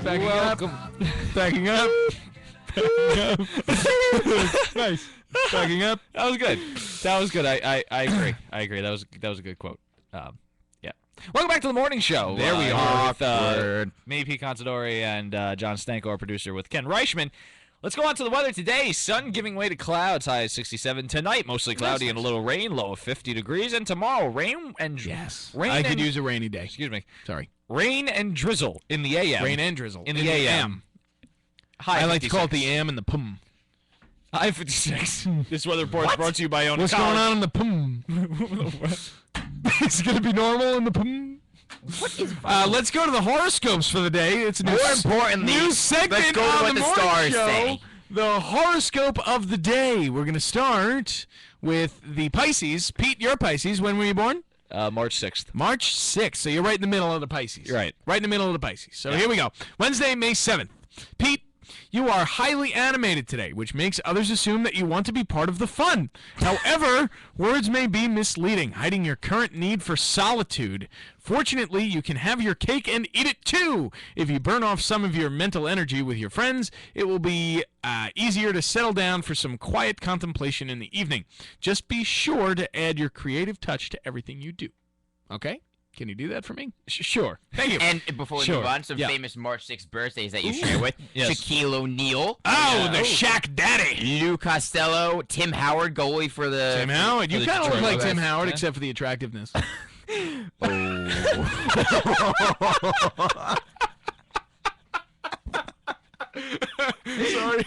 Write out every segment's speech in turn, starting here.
Backing Welcome. up. Backing up. Nice. Backing up. That was good. That was good. I agree. I agree. That was a good quote. Yeah. Welcome back to the morning show. There we are. With me, Pete Considori, and John Stanko, our producer, with Ken Reichman. Let's go on to the weather today. Sun giving way to clouds. High of 67. Tonight, mostly cloudy and a little rain. Low of 50 degrees. And tomorrow, rain and rain. I could use a rainy day. Excuse me. Sorry. Rain and drizzle in the AM. Rain and drizzle in the AM. High I like 56. to call it the am and the pum. High 56. This weather report is brought to you by Ona What's College. going on in the pum? It's going to be normal in the pum. What is let's go to the horoscopes for the day. It's a new, More importantly, new segment let's go to on what the morning stars show. say. The horoscope of the day. We're going to start with the Pisces. Pete, you're a Pisces. When were you born? March 6th. March 6th. So you're right in the middle of the Pisces. You're right. Right in the middle of the Pisces. So here we go. Wednesday, May 7th. Pete, you are highly animated today, which makes others assume that you want to be part of the fun. However, words may be misleading, hiding your current need for solitude. Fortunately, you can have your cake and eat it too. If you burn off some of your mental energy with your friends, it will be easier to settle down for some quiet contemplation in the evening. Just be sure to add your creative touch to everything you do. Okay? Can you do that for me? Sure. Thank you. And before we move on, some famous March 6th birthdays that you share with. Yes. Shaquille O'Neal. Oh, the Shaq Daddy. Lou Costello. Tim Howard, goalie for the... Tim Howard. You for the kind of look Detroit like Red Tim Sox. Howard, Yeah. except for the attractiveness. Sorry.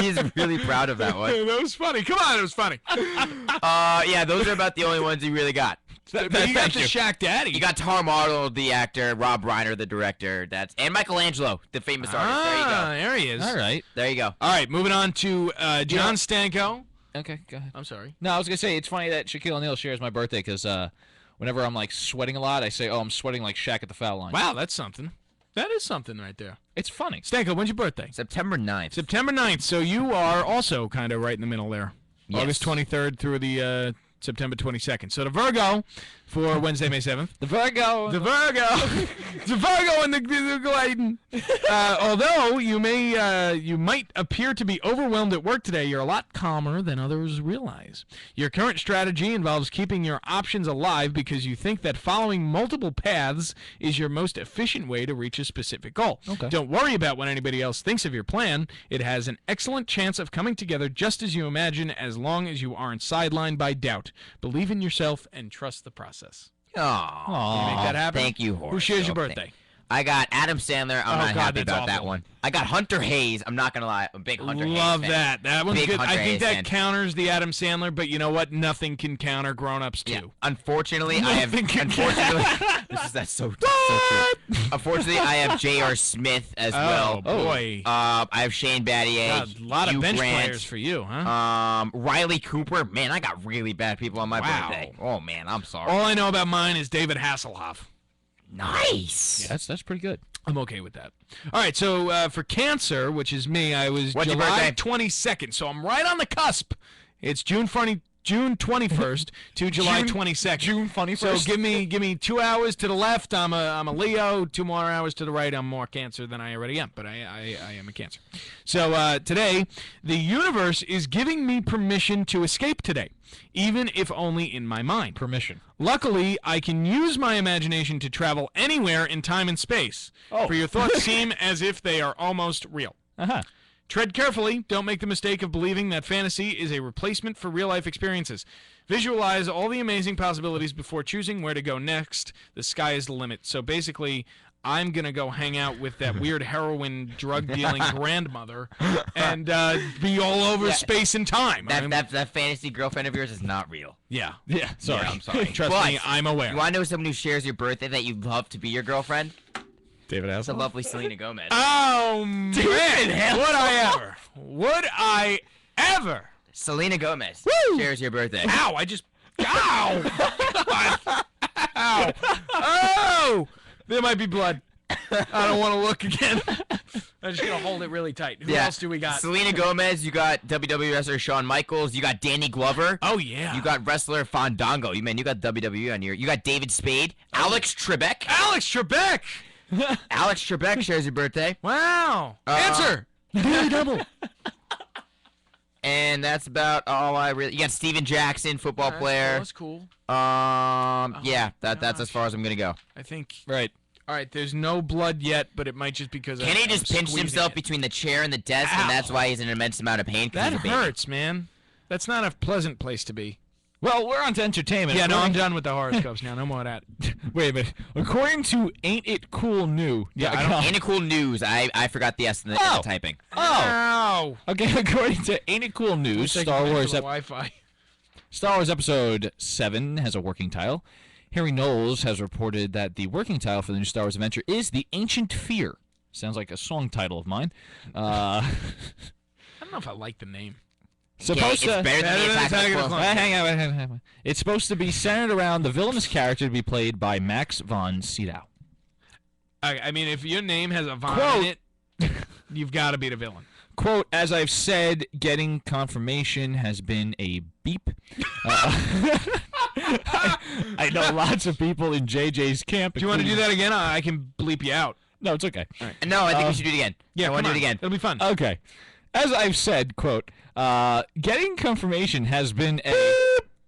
He's really proud of that one. That was funny. Come on, it was funny. Yeah, those are about the only ones you really got. But you got the Shaq Daddy. You got Tom Arnold, the actor, Rob Reiner, the director, and Michelangelo, the famous artist. There you go. There he is. All right. There you go. All right, moving on to John Stanko. Okay, go ahead. I'm sorry. No, I was going to say, it's funny that Shaquille O'Neal shares my birthday because whenever I'm, like, sweating a lot, I say, oh, I'm sweating like Shaq at the foul line. Wow, that's something. That is something right there. It's funny. Stanko, when's your birthday? September 9th. September 9th. So you are also kind of right in the middle there. Yes. August 23rd through the September 22nd. So the Virgo for Wednesday, May 7th. The Virgo. The Virgo. The Virgo and the gliding. Although you might appear to be overwhelmed at work today, you're a lot calmer than others realize. Your current strategy involves keeping your options alive because you think that following multiple paths is your most efficient way to reach a specific goal. Okay. Don't worry about what anybody else thinks of your plan. It has an excellent chance of coming together just as you imagine, as long as you aren't sidelined by doubt. Believe in yourself and trust the process. Aw. Can you make that happen? Thank you, Who shares your Horoscope. birthday? I got Adam Sandler. I'm Oh, not God, happy that's about that awful. one. I got Hunter Hayes. I'm not going to lie. I'm a big Hunter Hayes Love fan. that. That one's Big good. Hunter I think Hayes that fan. counters the Adam Sandler, but you know what? Nothing can counter grown-ups too. Yeah. Unfortunately, I have. Nothing can That's so true. Unfortunately, I have J.R. Smith as well. Oh boy. I have Shane Battier. God, a lot of Hugh bench Grant, players for you, huh? Riley Cooper. Man, I got really bad people on my Wow. birthday. Oh man, I'm sorry. All I know about mine is David Hasselhoff. Nice. That's pretty good. I'm okay with that. All right, so for Cancer, which is me, I was What's your July birthday? 22nd, so I'm right on the cusp. It's June 21st to July 22nd. June funny So first. give me 2 hours to the left. I'm a Leo. 2 more hours to the right. I'm more Cancer than I already am, but I am a Cancer. So today, the universe is giving me permission to escape today, even if only in my mind. Permission. Luckily, I can use my imagination to travel anywhere in time and space. Oh. For your thoughts seem as if they are almost real. Uh-huh. Tread carefully. Don't make the mistake of believing that fantasy is a replacement for real-life experiences. Visualize all the amazing possibilities before choosing where to go next. The sky is the limit. So basically, I'm going to go hang out with that weird heroin drug-dealing grandmother and be all over space and time. That fantasy girlfriend of yours is not real. Yeah. Sorry. Yeah, I'm sorry. Trust But me, I'm aware. You want to know someone who shares your birthday that you'd love to be your girlfriend? David It's the Hasselhoff. lovely Selena Gomez. Oh, man. Would I ever? Would I ever? Selena Gomez Woo! shares your birthday. Ow, I just... Ow! God. Ow! Oh! There might be blood. I don't want to look again. I'm just going to hold it really tight. Who else do we got? Selena Gomez, you got WWE wrestler Shawn Michaels, you got Danny Glover. Oh, yeah. You got wrestler Fandango. You got WWE on here. You got David Spade, Alex Trebek. Alex Trebek! Alex Trebek shares your birthday. Wow. Answer. Daily double. And that's about all I really. You got Steven Jackson, football player. That's cool. Yeah, that's as far as I'm gonna go. I think. Right. All right. There's no blood yet, but it might just because. Kenny I'm just pinched squeezing himself it. between the chair and the desk, Ow. and that's why he's in an immense amount of pain. 'cause That he's a baby. hurts, man. That's not a pleasant place to be. Well, we're on to entertainment. Yeah, no, I'm According- done with the horoscopes now. No more of that. Wait a minute. According to Ain't It Cool New. Ain't it cool news? I forgot the S in the typing. Oh. Ow. Okay, according to Ain't It Cool News, Star Wars Wi-Fi. Star Wars Episode 7 has a working title. Harry Knowles has reported that the working title for the new Star Wars adventure is The Ancient Fear. Sounds like a song title of mine. I don't know if I like the name. Supposed it's to better than the Attack of the Clones. hang on. It's supposed to be centered around the villainous character to be played by Max von Sydow. I mean, if your name has a Von Quote. in it, you've got to be the villain. Quote, as I've said, getting confirmation has been a beep. I know lots of people in JJ's camp. Do you want to do that again? I can bleep you out. No, it's okay. No, I think we should do it again. Yeah, I want to come do it on. again. It'll be fun. Okay. As I've said, quote, getting confirmation has been a...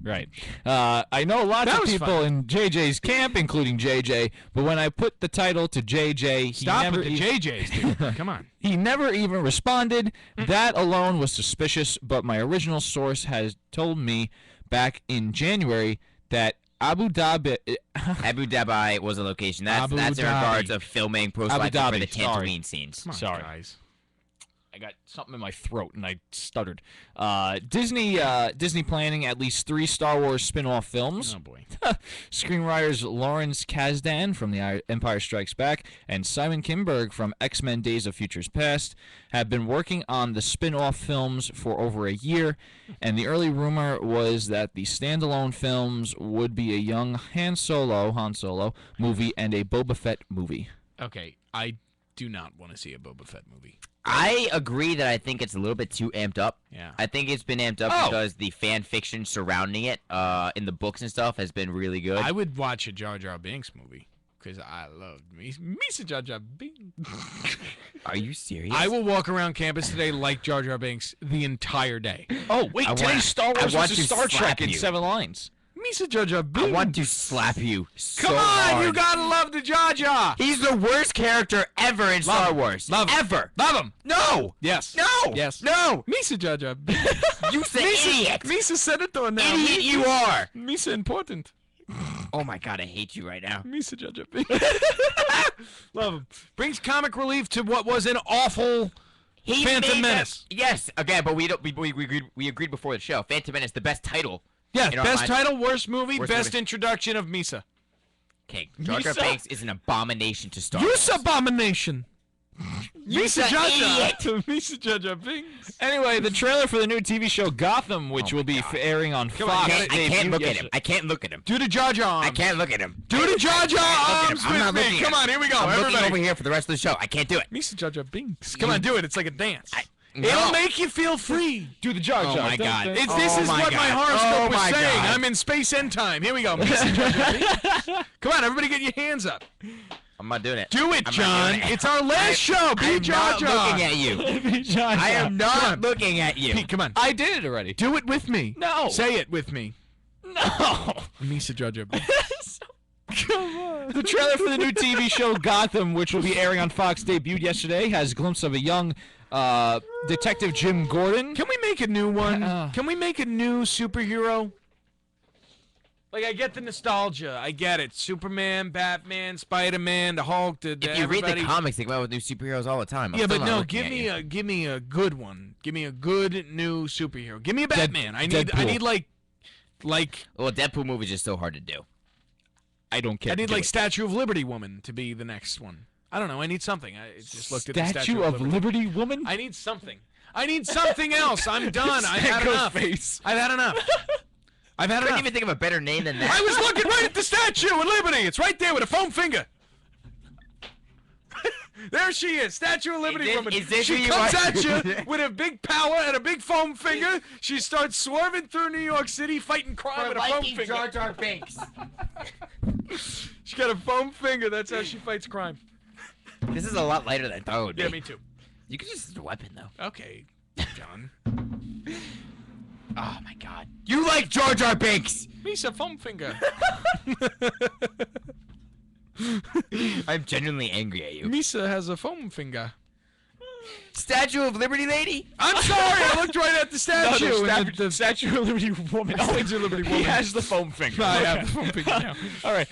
Right. I know lots That of was people fun. in JJ's camp, including JJ, but when I put the title to JJ, Stop with the JJs, dude. Come on. he never even responded. That alone was suspicious, but my original source has told me back in January that Abu Dhabi... Abu Dhabi was a location. That's Abu in Dhabi. regards of filming Abu post-likely for Dhabi, the sorry. Tatooine scenes. Come on, Sorry. guys. I got something in my throat and I stuttered. Disney planning at least 3 Star Wars spin-off films. Oh, boy. Screenwriters Lawrence Kasdan from The Empire Strikes Back and Simon Kinberg from X-Men Days of Futures Past have been working on the spin-off films for over a year, and the early rumor was that the standalone films would be a young Han Solo movie and a Boba Fett movie. Okay, I do not want to see a Boba Fett movie. I agree that I think it's a little bit too amped up. Yeah. I think it's been amped up Oh. because the fan fiction surrounding it, in the books and stuff, has been really good. I would watch a Jar Jar Binks movie because I love Misa Jar Jar Binks. Are you serious? I will walk around campus today like Jar Jar Binks the entire day. Oh, wait, today's Star Wars want versus to Star slap Trek in you. 7 lines. Misa Jar Jar Binks. I want to slap you so Come on, hard. you gotta love the Jar Jar. He's the worst character ever in Star him. Wars. Love him. Ever. Love him. No. Yes. No. Yes. No. Misa Jar Jar Binks. You said idiot. Misa Senator now. Idiot you are. Misa important. Oh my god, I hate you right now. Misa Jar Jar Binks. Love him. Brings comic relief to what was an awful He Phantom made that- Menace. Yes. Okay, but we agreed before the show. Phantom Menace, the best title. Yeah, In our best minds- title, worst movie, Worst best movie. introduction of Misa. Okay, Jar Jar Misa. Binks is an abomination to Star Wars. Use abomination. You's Misa an Jar Jar. idiot. Misa Jar Jar Binks. Anyway, the trailer for the new TV show Gotham, which will be airing on on, Fox. you I gotta- can't debuted look at him. yesterday. I can't look at him. Do the Jar Jar I arms. can't look at him. Do the Jar Jar I can't arms look at him. I'm not with looking me. at Come him. on, here we go. I'm looking Everybody. over here for the rest of the show. I can't do it. Misa Jar Jar Binks. Come on, do it. It's like a dance. No. It'll make you feel free. Do the Jar Jar. Oh my God. This Oh is my what my God. horoscope Oh was my saying. God. I'm in space end time. Here we go. Misa Jar Jar Binks. Come on, everybody get your hands up. I'm not doing it. Do it, I'm not John. doing it. It's our last show. Be I'm Jar not Jar. looking at you. Jar I am Come not on. looking at you. Pete, come on. I did it already. Do it with me. No. Say it with me. No. Misa Jar Jar Binks. The trailer for the new TV show Gotham, which will be airing on Fox, debuted yesterday, has a glimpse of a young Detective Jim Gordon. Can we make a new one? Uh. Can we make a new superhero? Like, I get the nostalgia. I get it. Superman, Batman, Spider-Man, the Hulk, If you read the everybody. comics, they come out with new superheroes all the time. I'm Yeah, still but not no, looking at you. give me a good one. Give me a good new superhero. Give me a Batman. I Deadpool. need like Well, Deadpool movie is just so hard to do. I don't care. I need Do like it. Statue of Liberty woman to be the next one. I don't know. I need something. I just looked at the Statue of Liberty woman. I need something. I need something else. I'm done. I've had Stanko's enough. face. I've had enough. I've had I couldn't enough. even think of a better name than that. I was looking right at the Statue of Liberty. It's right there with a foam finger. There she is, Statue of Liberty this- woman. is this She who you comes are? at you with a big power and a big foam finger. She starts swerving through New York City, fighting crime with a foam finger. Jar Jar Binks. She got a foam finger. That's how she fights crime. This is a lot lighter than I thought it would be. Yeah, me too. You could just use a weapon, though. Okay, John. Oh, my God. You like Jar Jar Binks! Misa foam finger. I'm genuinely angry at you. Misa has a foam finger. Statue of Liberty lady? I'm sorry, I looked right at the statue. No, and the Statue of Liberty woman. Statue of Liberty He woman. has the foam finger. I Okay. have the foam finger now. All right.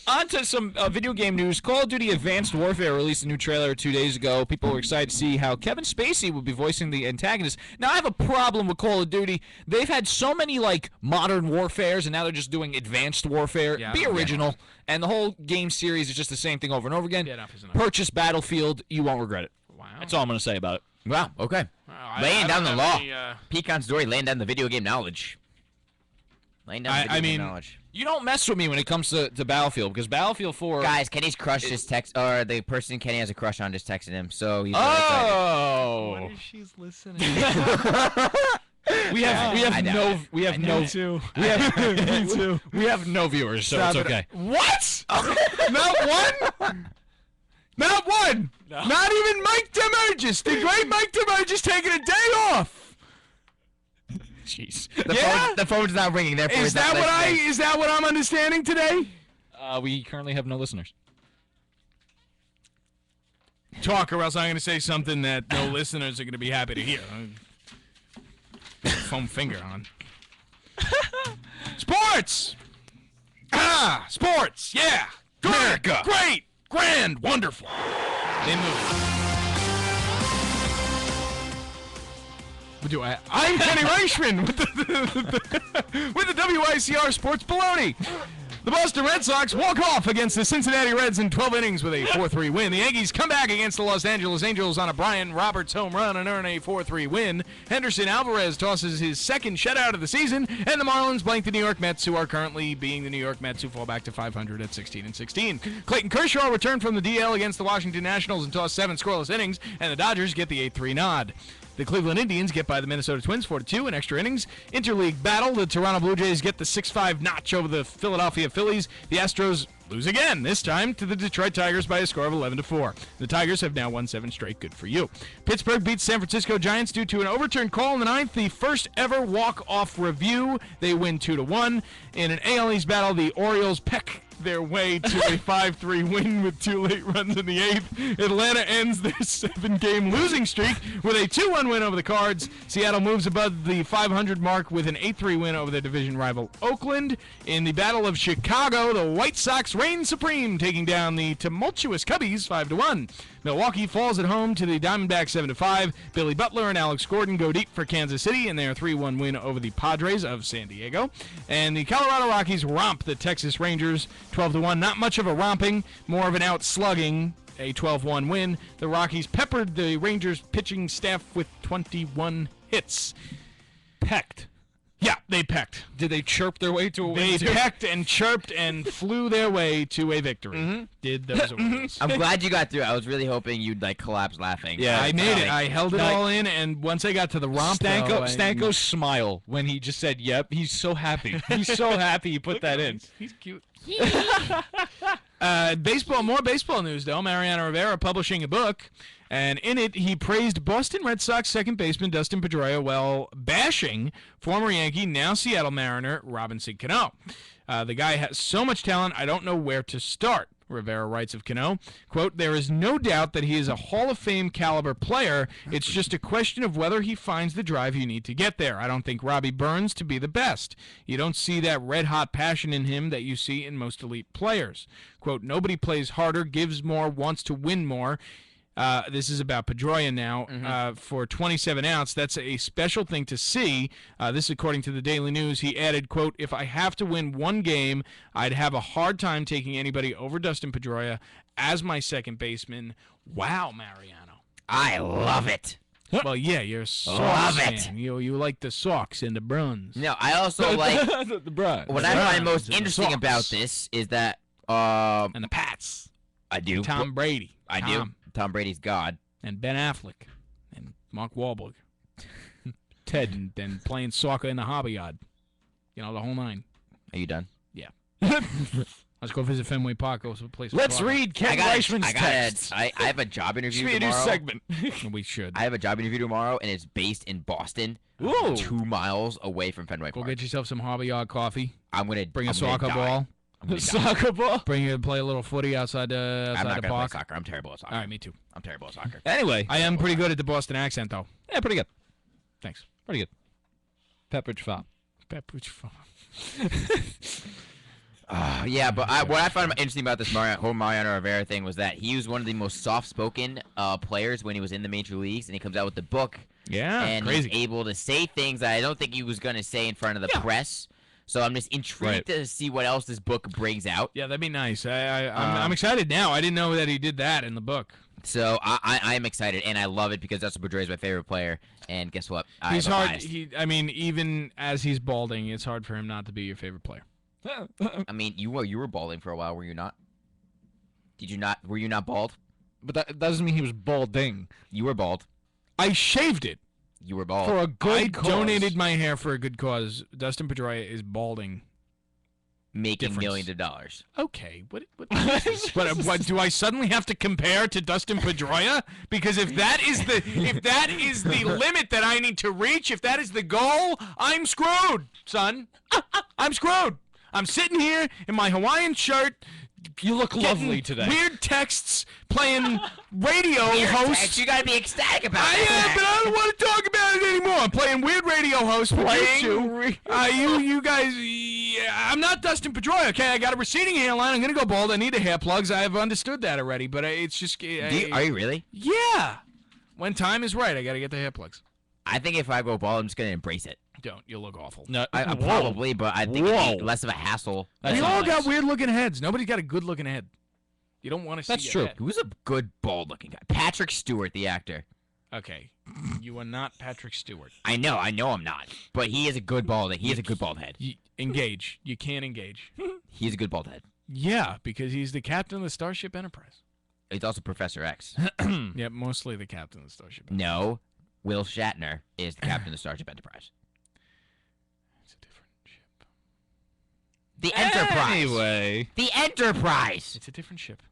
On to some video game news. Call of Duty Advanced Warfare released a new trailer 2 days ago. People were excited to see how Kevin Spacey will be voicing the antagonist. Now, I have a problem with Call of Duty. They've had so many, like, modern warfares, and now they're just doing Advanced Warfare. Yeah, Be I don't get original. And the whole game series is just the same thing over and over again. Yeah, enough is enough. Purchase Battlefield. You won't regret it. Wow. That's all I'm going to say about it. Wow, okay. Wow, Laying I down don't the have law. any, Pecan Story laying down the video game knowledge. Laying down the video game knowledge. You don't mess with me when it comes to Battlefield, because Battlefield 4... Guys, Kenny's crush just text, or the person Kenny has a crush on just texted him, so he's really Oh! What if she's listening? We have I no know. we have I no know. too. we have Me too. we have no viewers, so Stop it's it. okay. What? Not one? Not one. No. Not even Mike DeMurgis. The great Mike DeMurgis taking a day off. Jeez. The phone's not ringing. Therefore, Is he's not that listening. is that what I'm understanding today? We currently have no listeners. Talk, or else I'm going to say something that no listeners are going to be happy to hear. Foam finger on. Sports. Sports. Yeah. Good, America. Great. Grand. Wonderful. They move. What do I? I'm Kenny Reichman with the WICR Sports Baloney. The Boston Red Sox walk off against the Cincinnati Reds in 12 innings with a 4-3 win. The Yankees come back against the Los Angeles Angels on a Brian Roberts home run and earn a 4-3 win. Henderson Alvarez tosses his second shutout of the season, and the Marlins blank the New York Mets, who are currently being the New York Mets, who fall back to 500 at 16-16. Clayton Kershaw returned from the DL against the Washington Nationals and tossed 7 scoreless innings, and the Dodgers get the 8-3 nod. The Cleveland Indians get by the Minnesota Twins 4-2 in extra innings. Interleague battle, the Toronto Blue Jays get the 6-5 notch over the Philadelphia Phillies. The Astros lose again, this time to the Detroit Tigers by a score of 11-4. The Tigers have now won 7 straight. Good for you. Pittsburgh beats San Francisco Giants due to an overturned call in the ninth, the first ever walk-off review. They win 2-1. In an AL East battle, the Orioles peck their way to a 5-3 win with 2 late runs in the 8th. Atlanta ends their 7-game losing streak with a 2-1 win over the Cards. Seattle moves above the 500 mark with an 8-3 win over their division rival Oakland. In the Battle of Chicago, the White Sox reign supreme, taking down the tumultuous Cubbies 5-1. Milwaukee falls at home to the Diamondbacks 7-5. Billy Butler and Alex Gordon go deep for Kansas City in their 3-1 win over the Padres of San Diego. And the Colorado Rockies romp the Texas Rangers 12-1. Not much of a romping, more of an out-slugging, a 12-1 win. The Rockies peppered the Rangers pitching staff with 21 hits. Pecked. Yeah, they pecked. Did they chirp their way to a win? They too? pecked and chirped and flew their way to a victory. Did those Orioles. I'm glad you got through. I was really hoping you'd like collapse laughing. Yeah, I made it. I held it all in, and once I got to the romp, Stanko's smile when he just said, "Yep." He's so happy. He's so happy he put that in. He's cute. More baseball news, though. Mariano Rivera publishing a book, and in it he praised Boston Red Sox second baseman Dustin Pedroia while bashing former Yankee, now Seattle Mariner, Robinson Cano. The guy has so much talent, I don't know where to start. Rivera writes of Cano, quote, "There is no doubt that he is a Hall of Fame caliber player. It's just a question of whether he finds the drive you need to get there. I don't think Robbie Burns to be the best. You don't see that red-hot passion in him that you see in most elite players. Quote, nobody plays harder, gives more, wants to win more." This is about Pedroia now. For 27 outs, that's a special thing to see. This, according to the Daily News, he added, quote, "If I have to win one game, I'd have a hard time taking anybody over Dustin Pedroia as my second baseman." Wow, Mariano. I love it. Well, yeah, you're a Sox Love it. fan. You like the Sox and the Bruns. No, I also like the Bruns. what I find most Bruns and the interesting Sox. about this is that And the Pats. I do. Tom Brady. I do. Tom Brady's God. And Ben Affleck. And Mark Wahlberg. Ted. And then playing soccer in the hobby yard. You know, the whole nine. Are you done? Yeah. Let's go visit Fenway Park. Go to a place. Let's read Ken Reichman's texts. I have a job Should interview be a new tomorrow. segment. We should. I have a job interview tomorrow, and it's based in Boston, Ooh. 2 miles away from Fenway Go Park. get yourself some Harbor Yard coffee. I'm gonna Bring a I'm gonna soccer die. ball. I'm gonna die. Soccer ball. Bring you play a little footy outside the I'm not the gonna park. play soccer. I'm terrible at soccer. All right, me too. I'm terrible at soccer. Anyway, I am pretty good at the Boston accent, though. yeah, pretty good. Thanks. Pretty good. Pepperidge Farm. Pepperidge Farm. Yeah, but what I found interesting about this whole Mariano Rivera thing was that he was one of the most soft-spoken players when he was in the major leagues, and he comes out with the book, Yeah, and crazy. he's able to say things that I don't think he was going to say in front of the press. So I'm just intrigued to see what else this book brings out. Yeah, that'd be nice. I'm excited now. I didn't know that he did that in the book. So I am excited, and I love it because Dustin Pedroia is my favorite player. And guess what? He's I'm a hard. biased. I mean, even as he's balding, it's hard for him not to be your favorite player. I mean, you were balding for a while, were you not? Did you not? Were you not bald? But that doesn't mean he was balding. You were bald. I shaved it You were bald. For a I good cause. donated my hair for a good cause. Dustin Pedroia is balding. Making difference. millions of dollars. Okay, what what do I suddenly have to compare to Dustin Pedroia? Because if that is the limit that I need to reach, if that is the goal, I'm screwed, son. I'm screwed. I'm sitting here in my Hawaiian shirt. You look getting lovely today. Weird texts, playing radio host. You gotta be ecstatic about I am, but I don't want to talk about it anymore. I'm playing weird radio host for you two. You guys, I'm not Dustin Pedroia, okay? I got a receding hairline. I'm going to go bald. I need the hair plugs. I've understood that already, but it's just... Are you really? Yeah. When time is right, I got to get the hair plugs. I think if I go bald, I'm just gonna embrace it. Don't. You'll look awful. No, I whoa. probably, but I think it'd be less of a hassle. That's We not all nice. got weird-looking heads. Nobody's got a good-looking head. You don't want to see That's your true. head. Who's a good bald-looking guy? Patrick Stewart, the actor. Okay. You are not Patrick Stewart. I know I'm not, but he is a good bald. He has a good bald head. Engage. You can't engage. He's a good bald head. Yeah, because he's the captain of the Starship Enterprise. He's also Professor X. Yeah, mostly the captain of the Starship Enterprise. No, Will Shatner is the captain of the Starship Enterprise. It's a different ship. The Enterprise. Anyway. The Enterprise. It's a different ship.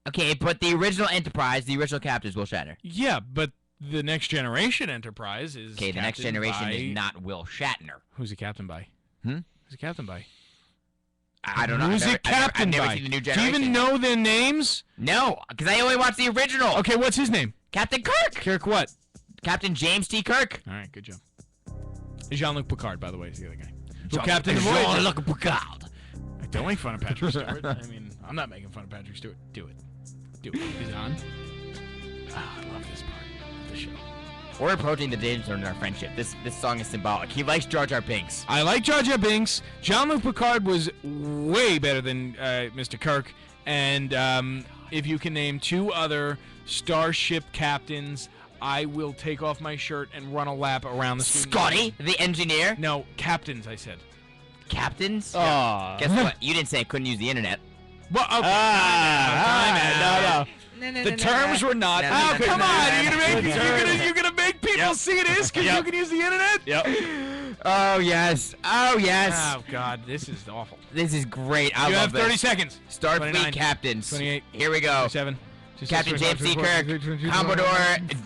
Okay, but the original Enterprise, the original captain is Will Shatner. Yeah, but the Next Generation Enterprise is Okay, the next captained generation by... is not Will Shatner. Who's the captain by? Hmm? Who's the captain by? I don't know. Who's I've the never- captain I've never by? seen the new Do you generation. even know their names? No, because I only watched the original. Okay, what's his name? Captain Kirk. Kirk what? Captain James T. Kirk. All right, good job. Jean-Luc Picard, by the way, is the other guy. Who captained the Voyager. Jean-Luc Picard. Don't make fun of Patrick Stewart. I mean, I'm not making fun of Patrick Stewart. Do it. Do it. Is it on? Ah, I love this part of the show. We're approaching the danger zone in our friendship. This song is symbolic. He likes Jar Jar Binks. I like Jar Jar Binks. Jean-Luc Picard was way better than Mr. Kirk. And if you can name 2 other starship captains, I will take off my shirt and run a lap around the student. Scotty, the engineer. No, captains, I said. Captains. Aw. Guess what? You didn't say I couldn't use the internet. Well, okay. No. The terms were not. Oh, come on! Terms. You're gonna make people see this because you can use the internet? Yep. Oh yes. Oh yes. Oh God, this is awful. This is great. I You love have 30 this. seconds. 29, Starfleet captains. 28, Here we go. 7. Captain James T. Kirk, Commodore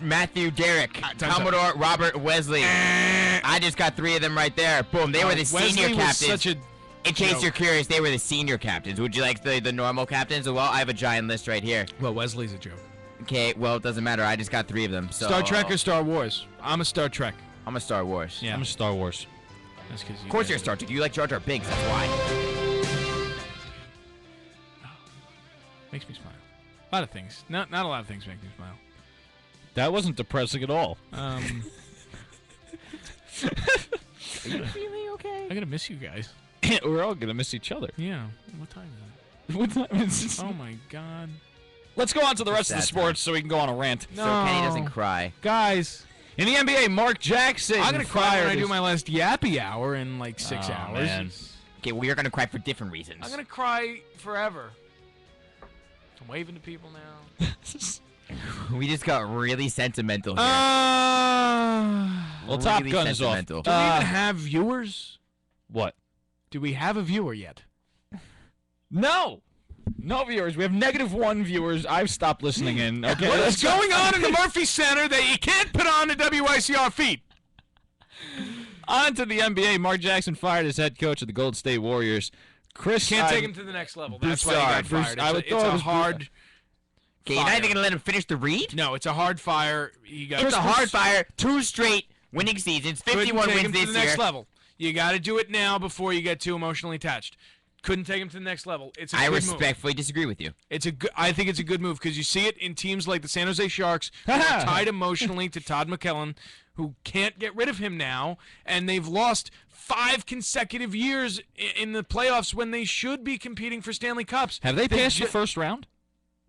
Matthew Derrick, time's up. Commodore Robert Wesley. I just got 3 of them right there. Boom. They were the Wesley senior was captains. such a In case joke. you're curious, they were the senior captains. Would you like the normal captains? Well, I have a giant list right here. Well, Wesley's a joke. Okay, well, it doesn't matter. I just got 3 of them. So Star Trek or Star Wars? I'm a Star Trek. I'm a Star Wars. Yeah. I'm a Star Wars. That's 'cause Of course you're a Star Trek. You like Jar Jar Binks. That's why. Makes me smile. A lot of things. Not a lot of things make me smile. That wasn't depressing at all. Are you feeling okay? I'm gonna miss you guys. We're all gonna miss each other. Yeah. What time is What time is it? this? Oh my God. Let's go on to the rest of the Sad sports so we can go on a rant. No. So Kenny doesn't cry. Guys, In the NBA, Mark Jackson. I'm gonna cry when I fired do his- my last yappy hour in like 6 Oh, hours. man. Okay, well, you're going to cry for different reasons. I'm gonna cry forever. I'm waving to people now. We just got really sentimental here. Well, Top Really Gun is off. sentimental. Do we even have viewers? What? Do we have a viewer yet? No. No viewers. We have -1 viewers. I've stopped listening in. Okay. What's going on in the Murphy Center that you can't put on the WICR feed? On to the NBA. Mark Jackson fired as head coach of the Golden State Warriors. Chris Can't take him to the next level. That's why he got Bruce, fired. I would It's thought it a was hard. Okay, you're not fire. even gonna let him finish the read. No, it's a hard fire. He got It's a hard fire. 2 straight winning seasons. Couldn't 51 take wins him to this the year. next level. You got to do it now before you get too emotionally attached. Couldn't take him to the next level. It's a I good move. respectfully disagree with you. I think it's a good move because you see it in teams like the San Jose Sharks who are tied emotionally to Todd McClellan, who can't get rid of him now, and they've lost 5 consecutive years in the playoffs when they should be competing for Stanley Cups. Have they passed the first round?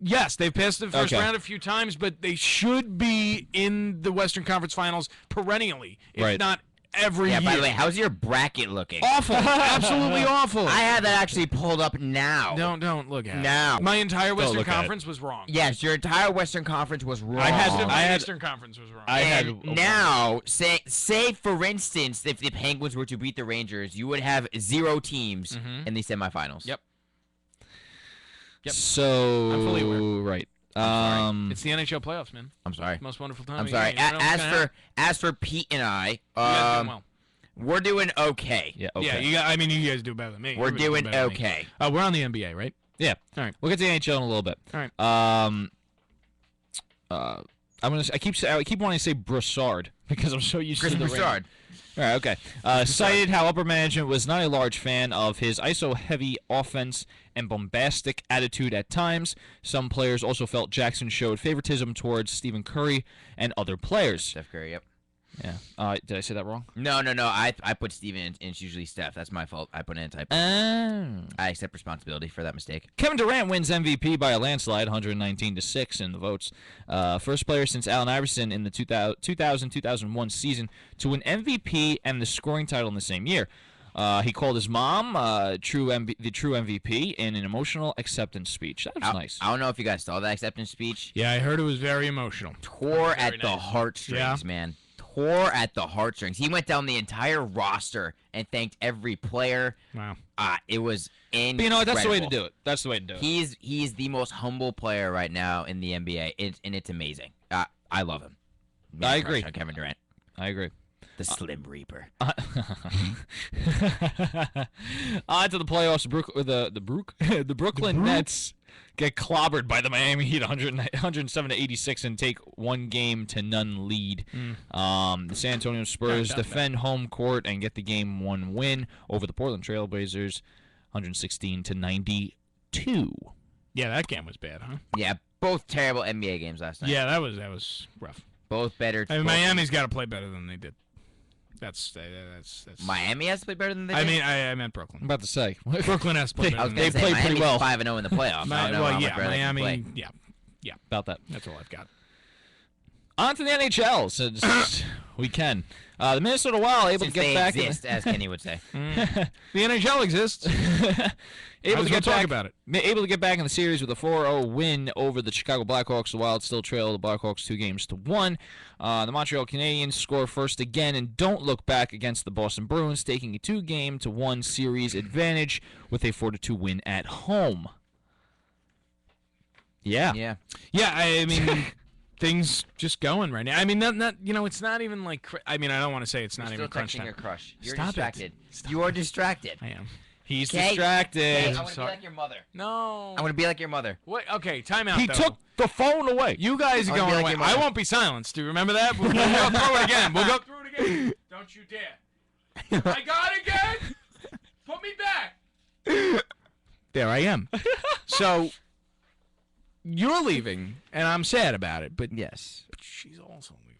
Yes, they've passed the first Okay. round a few times, but they should be in the Western Conference Finals perennially, if Right. not every Yeah, year. by the way, how's your bracket looking? Awful, absolutely awful. I have that actually pulled up now. Don't look at Now. it. My entire Western look at it. Conference was wrong. Yes, your entire Western Conference was wrong. My Eastern Conference was wrong. And now, say for instance, if the Penguins were to beat the Rangers, you would have 0 teams in the semifinals. Yep. Yep. So I'm fully aware. right. It's the NHL playoffs, man. I'm sorry. Most wonderful time. I'm of sorry. year. You never know what's gonna happen. As for Pete and I, You guys doing well. we're doing okay. Yeah. Okay. Yeah, you guys do better than me. We're You guys do doing better than me. okay. We're on the NBA, right? Yeah. All right. We'll get to the NHL in a little bit. All right. I keep wanting to say Broussard because I'm so used Chris to the Broussard. All right, okay. Cited how upper management was not a large fan of his ISO-heavy offense and bombastic attitude at times. Some players also felt Jackson showed favoritism towards Stephen Curry and other players. Steph Curry, yep. Yeah. Did I say that wrong? No. I put Steven in, and it's usually Steph. That's my fault. I put in a typo. I accept responsibility for that mistake. Kevin Durant wins MVP by a landslide, 119-6 in the votes. First player since Allen Iverson in the 2000-2001 season to win MVP and the scoring title in the same year. He called his mom the true MVP in an emotional acceptance speech. That was nice. I don't know if you guys saw that acceptance speech. Yeah, I heard it was very emotional. Tore at Very the nice. heartstrings, man. Tore at the heartstrings. He went down the entire roster and thanked every player. Wow. It was incredible. But you know what? That's the way to do it. That's the way to do it. He's the most humble player right now in the NBA, and it's amazing. I love him. I agree. On Kevin Durant, I agree. the Slim Reaper. On to the playoffs. The Brooklyn Nets get clobbered by the Miami Heat 107-86 and take 1-0 lead. The San Antonio Spurs defend home court and get the Game 1 win over the Portland Trailblazers 116-92. Yeah, that game was bad, huh? Yeah, both terrible NBA games last night. Yeah, that was rough. Both better. I mean, both- Miami's got to play better than they did. That's Miami has to play better than they I did. mean, I meant I'm Brooklyn. about to say. Brooklyn has to play I better was than gonna they say, played pretty Miami's well. 5-0 in the playoffs. I don't know how much better they can play. Miami. Yeah, About that. that's all I've got. On to the NHL, since we can. The Minnesota Wild able Since to get they back. exist, as Kenny would say. The NHL exists. Able to was get gonna talk back, about it. Able to get back in the series with a 4-0 win over the Chicago Blackhawks. The Wild still trail the Blackhawks 2-1. The Montreal Canadiens score first again and don't look back against the Boston Bruins, taking a 2-1 series advantage with a 4-2 win at home. Yeah. Yeah. Yeah, I mean, things just going right now. I mean, not it's not even like. I mean, I don't want to say it's not You're even still crunch texting time. your crush. You're Stop it. distracted. Stop You are distracted. I am. He's Okay. distracted. Hey, I want to be sorry. like your mother. No. I want to be like your mother. What? Okay, time out. He though. took the phone away. You guys are I wanna going be like away. your mother. I won't be silenced. Do you remember that? We'll go through it again. We'll go through it again. Don't you dare. I got it again. Put me back. There I am. So you're leaving, and I'm sad about it. But Yes. she's also leaving.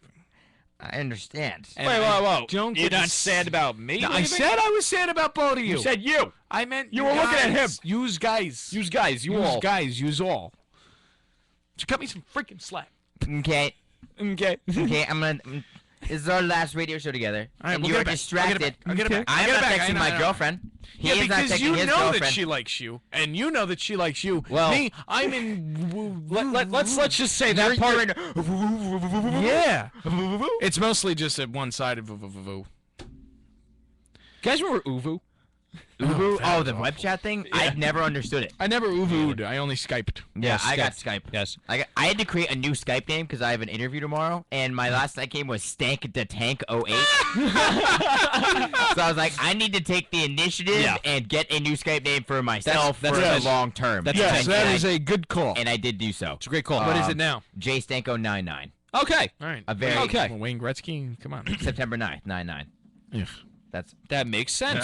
I understand. And Wait, I whoa. don't You're get to not sad about me? No, I leaving? said I was sad about both of you. You said you. I meant You were looking at him. Use guys. Use guys. You use all. guys. Use all. So cut me some freaking slack. Okay. Okay. Okay. This is our last radio show together. All right, and we'll you get are it back. distracted. I'll get it back. I I'll am get not it back. texting I know, my I know. girlfriend. He Yeah, is not because texting you his know girlfriend. that she likes you, and you know that she likes you. Well- me, I'm in. Let's just say that You're part. in- Yeah, it's mostly just a one-sided. Guys remember Uvu? Uvu? Oh, the web chat thing? I never understood it. I never Uvu'd. I only Skyped. Yeah, Yes, I got Skype. Skype. Yes. I had to create a new Skype name because I have an interview tomorrow, and my last Skype name was Stank the Tank 08. So I was like, I need to take the initiative and get a new Skype name for myself for the long term. Yes, that is a good call. And I did do so. It's a great call. What is it now? J Stanko99. Okay. All right. A very Okay. Well, Wayne Gretzky, come on. September 9th, 99. Yeah. That's That makes sense.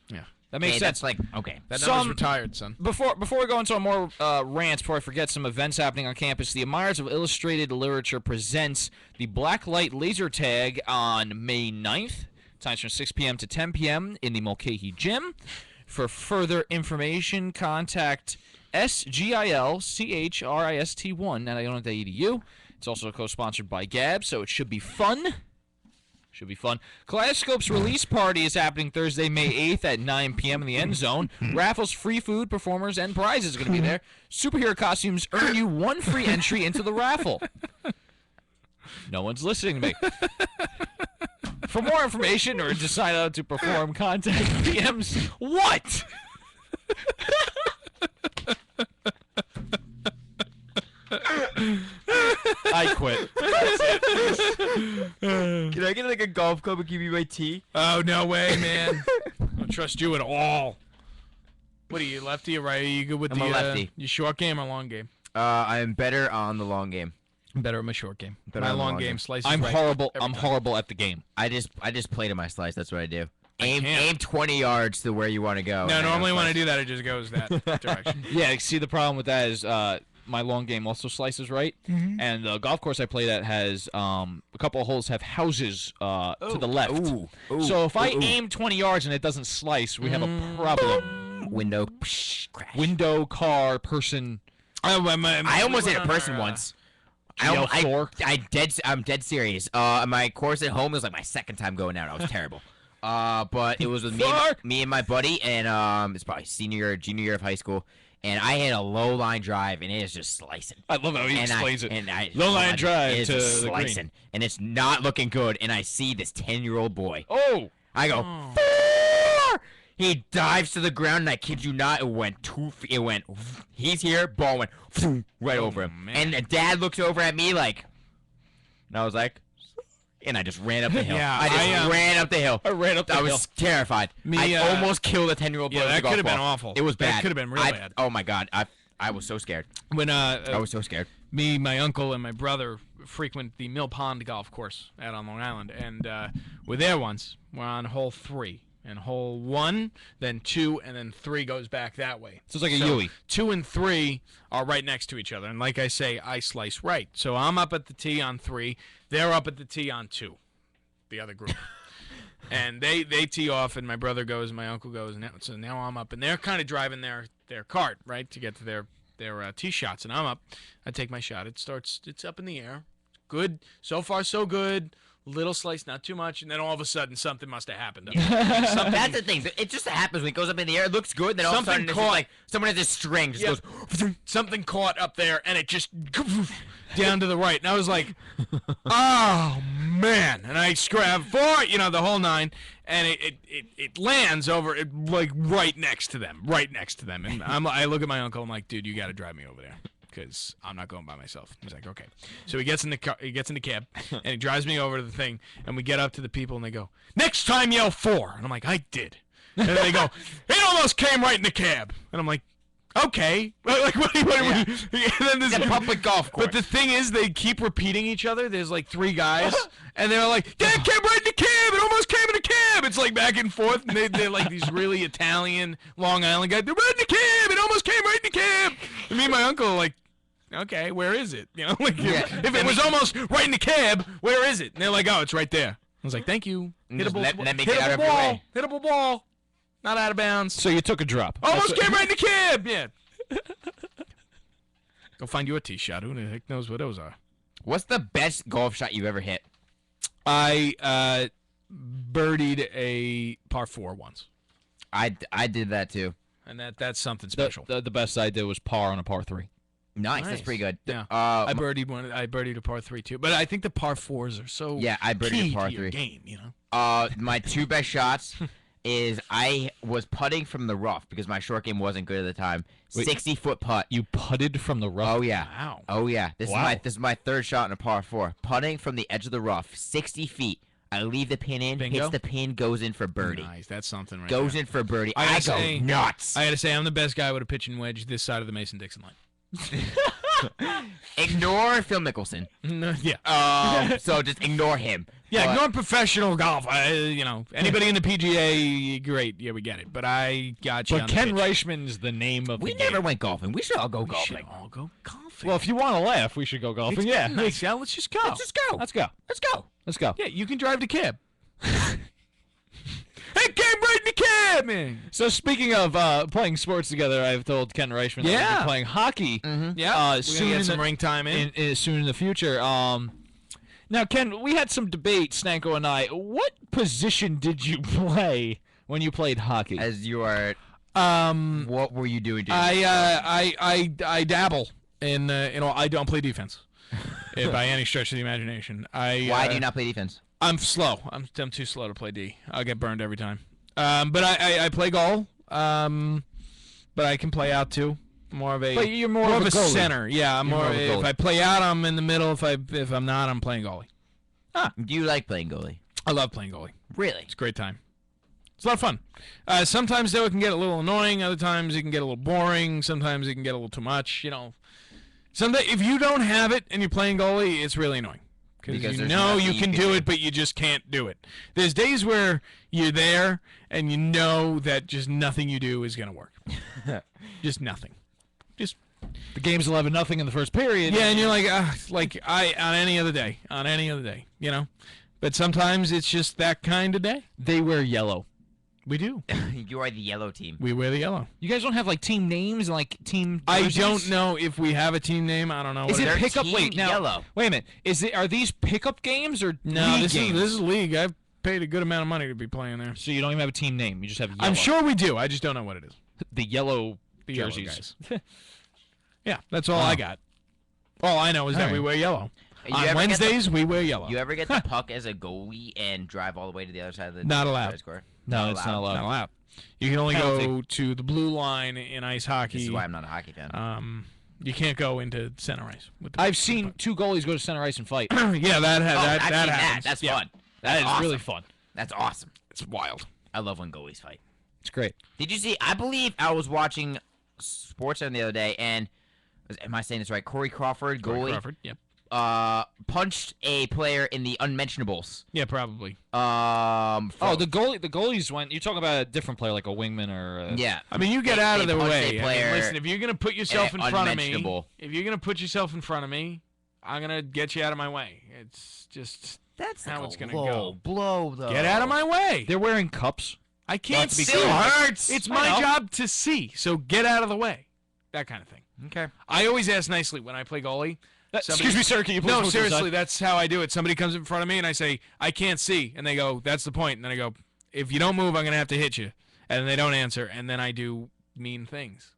Yeah. That makes okay, sense. that's like okay. That Some- number's retired, son. Before we go into more rants, before I forget some events happening on campus, the Admirers of Illustrated Literature presents the Blacklight Laser Tag on May 9th. Times from 6 p.m. to 10 p.m. in the Mulcahy Gym. For further information, contact SGILCHRIST1@iona.edu. It's also co-sponsored by Gab, so it should be fun. Should be fun. Kaleidoscope's release party is happening Thursday, May 8th at 9 p.m. in the end zone. Raffles, free food, performers, and prizes are going to be there. Superhero costumes earn you one free entry into the raffle. No one's listening to me. For more information or to sign up to perform, contact PMs. What? I quit. Can I get like a golf club and give you my tea? Oh, no way, man. I don't trust you at all. What are you, lefty or right? Are you good with I'm the a lefty. you short game or long game? I am better on the long game. I'm better at my short game. Better My on the long long game game. slices I'm right horrible. every I'm time. horrible at the game. I just play to my slice. That's what I do. Aim can't. 20 yards to where you want to go. No, and then normally when I slice. do that, it just goes that direction. Yeah, see, the problem with that is my long game also slices right, and the golf course I play at has a couple of holes have houses to the left. Ooh, ooh, So if I ooh, ooh. aim 20 yards and it doesn't slice, we have a problem. Window crash. Window, car, person. I almost hit a person our, once. GL4. I'm dead serious. My course at home was like my second time going out. I was terrible. But it was with me and my buddy, and it's probably junior year of high school. And I hit a low line drive, and it is just slicing. I love how he explains it. And Low line drive it is to just the green. slicing, and it's not looking good. And I see this 10-year-old boy. Oh, I go, "Four!" He dives to the ground, and I kid you not, it went 2 feet. It went, he's here, ball went right over him. man. And the dad looks over at me like, and I was like, and I just ran up the hill. Yeah, I just ran up the hill. I ran up the I hill. was terrified. Me, I almost killed a 10-year-old boy yeah, with a that golf could have been ball. awful. It was That bad. could have been real bad. Oh my god, I was so scared. When I was so scared. me, my uncle, and my brother frequent the Mill Pond Golf Course out on Long Island, and we're there once. We're on hole 3, and hole 1, then 2, and then 3 goes back that way. So it's like a Yui. 2 and 3 are right next to each other, and like I say, I slice right. So I'm up at the tee on 3, they're up at the tee on 2, the other group. And they tee off, and my brother goes, and my uncle goes, and so now I'm up, and they're kind of driving their cart, right, to get to their tee shots, and I'm up. I take my shot. It's up in the air. Good. So far, so good. Little slice, not too much, and then all of a sudden, something must have happened. That's the thing. It just happens when it goes up in the air. It looks good, then all of a Something sudden it's just like someone has a string just goes. Something caught up there, and it just down to the right. And I was like, oh, man. And I grab for it, the whole 9, and it lands over, like, right next to them. And I look at my uncle, I'm like, dude, you got to drive me over there, because I'm not going by myself. He's like, okay. So he gets in the car, he gets in the cab, and he drives me over to the thing, and we get up to the people, and they go, next time yell 4. And I'm like, I did. And then they go, it almost came right in the cab. And I'm like, okay. Like, what and then this, It's a public golf course. But the thing is, they keep repeating each other. There's like 3 guys, and they're like, yeah, it came right in the cab. It almost came in the cab. It's like back and forth, and they're like these really Italian Long Island guys. They're right in the cab. It almost came right in the cab. And me and my uncle are like, okay, where is it? Like if it was almost right in the cab, where is it? And they're like, oh, it's right there. I was like, thank you. And just let me get hittable out of your ball. way. Hittable ball. Not out of bounds. So you took a drop. Almost came right in the cab. Yeah. Go find you a tee shot. Who the heck knows what those are? What's the best golf shot you've ever hit? I birdied a par 4 once, I did that too. and that's something special. The best I did was par on a par 3. Nice. That's pretty good. Yeah. Uh, I birdied one. I birdied a par 3 too, but I think the par 4s are so Yeah, I birdied key a par to your 3. game. My 2 best shots is I was putting from the rough because my short game wasn't good at the time. Wait. 60-foot putt. You putted from the rough. Oh yeah. Wow. Oh yeah. Wow. This is my third shot in a par 4. Putting from the edge of the rough, 60 feet. I leave the pin in, Bingo. hits the pin, goes in for birdie. Nice. That's something right Goes there. in for birdie. I I gotta go say- nuts. I got to say, I'm the best guy with a pitching wedge this side of the Mason-Dixon line. Ignore Phil Mickelson. Yeah. So just ignore him. Yeah, But- ignore professional golf. Anybody in the PGA, great. Yeah, we get it. But I got you But on Ken the pitch. Reichman's the name of We the never game. went golfing. We should all go We should golfing. all go golfing. Well, if you want to laugh, we should go golfing. It's Yeah. getting nice. Yeah, let's just go. Let's just go. Let's go. Let's go. Let's go. Yeah, you can drive the cab. Hey, cab, right in the cab, man. So speaking of playing sports together, I've told Ken Reichman that we'll Yeah. be playing hockey Yeah, soon soon in get some the- ring time in. soon in the future. Now, Ken, we had some debate, Stanko and I. What position did you play when you played hockey? As you are, Um, what were you doing? I dabble in. I don't play defense, by any stretch of the imagination. Why do you not play defense? I'm slow. I'm too slow to play D. I'll get burned every time. But I play goal. But I can play out too. More of a. But you're more of a goalie. center. Yeah, I'm You're more. more of a If goalie. I play out, I'm in the middle. If I'm not, I'm playing goalie. Do you like playing goalie? I love playing goalie. Really? It's a great time. It's a lot of fun. Sometimes though it can get a little annoying. Other times it can get a little boring. Sometimes it can get a little too much. Someday if you don't have it and you're playing goalie, it's really annoying. Because you there's know nothing you can do it, but you just can't do it. There's days where you're there and you know that just nothing you do is gonna work. Just nothing. Just The game's 11-0 in the first period. yeah, and you're like on any other day, But sometimes it's just that kind of day. They wear yellow. We do. You are the yellow team. We wear the yellow. You guys don't have like team names and like team. I jerseys? don't know if we have a team name. I don't know. Is what it Their pickup? team Wait, now. yellow. Wait a minute. Are these pickup games or No, league this games? is league. I've paid a good amount of money to be playing there. So you don't even have a team name. You just have yellow. I'm sure we do. I just don't know what it is. the yellow The yellow jerseys. Yeah, that's all Wow. I got. All I know is that All we right. wear yellow. You On ever get Wednesdays, we wear yellow. You ever get the puck as a goalie and drive all the way to the other side of the Not allowed. score? No, it's not allowed. Not allowed. You can only Penalty. go to the blue line in ice hockey. This is why I'm not a hockey fan. You can't go into center ice. With the I've seen two goalies go to center ice and fight. yeah, that I've that seen that. happens. That's Yeah. fun. That That's is awesome. really fun. That's awesome. It's wild. I love when goalies fight. It's great. Did you see? I believe I was watching SportsCenter the other day, and am I saying this right? Corey Crawford, goalie, Crawford. Yep. punched a player in the unmentionables. Yeah, probably. Oh, the goalies went. You're talking about a different player, like a wingman or. yeah. I mean, you get They- out of they the punched a way. I mean, player listen, if you're gonna put yourself in and front of me, unmentionable. if you're gonna put yourself in front of me, I'm gonna get you out of my way. It's just That's how like it's a gonna low go. blow, though. Get out of my way. They're wearing cups. I can't to be see. clear. hurts. It's I my know. job to see. So get out of the way. That kind of thing. Okay. I always ask nicely when I play goalie. Excuse me, sir. Can you please No, move to the side? seriously, that's how I do it. Somebody comes in front of me and I say, I can't see. And they go, that's the point. And then I go, if you don't move, I'm going to have to hit you. And they don't answer. And then I do mean things.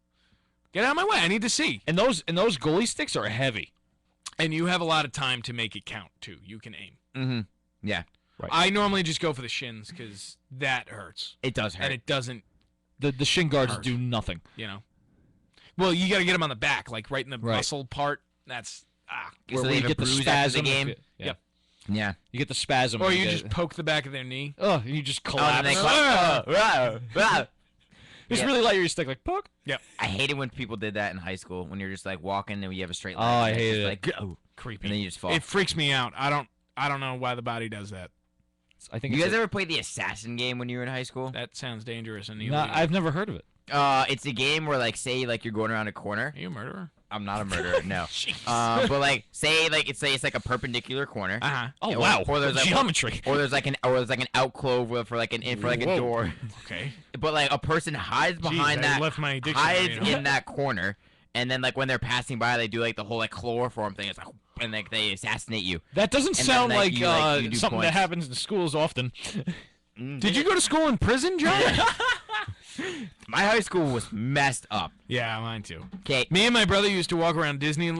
Get out of my way. I need to see. And those goalie sticks are heavy. And you have a lot of time to make it count, too. You can aim. Mm-hmm. Yeah. Right. I normally just go for the shins because that hurts. It does hurt. And it doesn't, The shin guards Hurt. do nothing. Well, you got to get them on the back, like right in the Right. muscle part. That's, So they you have a get the bruise after spasm. the game? Yeah. Yep. Yeah. You get the spasm. Or and you get- just poke the back of their knee. Oh, and you just Oh, collapse. and then they just Just Yeah. really let your stick like poke. I hated when people did that in high school when you're just like walking and you have a straight Oh, line. I and it's hated just it. like go, Creepy. and then you just fall. It freaks me out. I don't know why the body does that. I think. You it's guys a- ever played the assassin game when you were in high school? That sounds dangerous and No, illegal. I've never heard of it. It's a game where like say like you're going around a corner. Are you a murderer? I'm not a murderer, no. Jeez. But like say it's like a perpendicular corner. Uh-huh. Oh Or- wow! or there's like- geometry. Or there's like an alcove for like a Whoa. door. Okay. But like a person hides Jeez, behind I that left my dictionary. hides in that corner, and then like when they're passing by, they do like the whole like chloroform thing. It's like and like they assassinate you. That doesn't And sound then, like, like, you do something that points. happens in schools often. Did you go to school in prison, John? My high school was messed up. Yeah, mine too. Okay. Me and my brother used to walk around Disney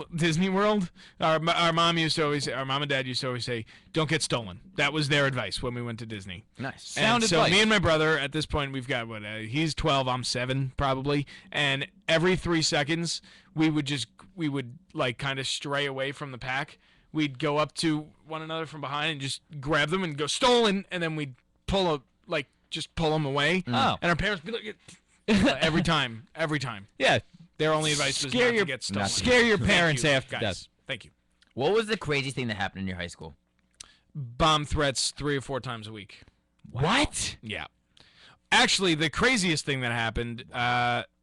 World. Our mom and dad used to always say, "Don't get stolen." That was their advice when we went to Disney. Nice. And Sound so advice. me and my brother, at this point, we've got he's 12, I'm 7 probably, and every 3 seconds we would like kind of stray away from the pack. We'd go up to one another from behind and just grab them and go stolen, and then we'd just pull them away. Oh. And our parents would be like, every time. Yeah. Their only advice was Scare not your- to get stolen. Scare your Thank parents you, after guys. death. Thank you. What was the craziest thing that happened in your high school? Bomb threats 3 or 4 times a week. What? Yeah. Actually, the craziest thing that happened,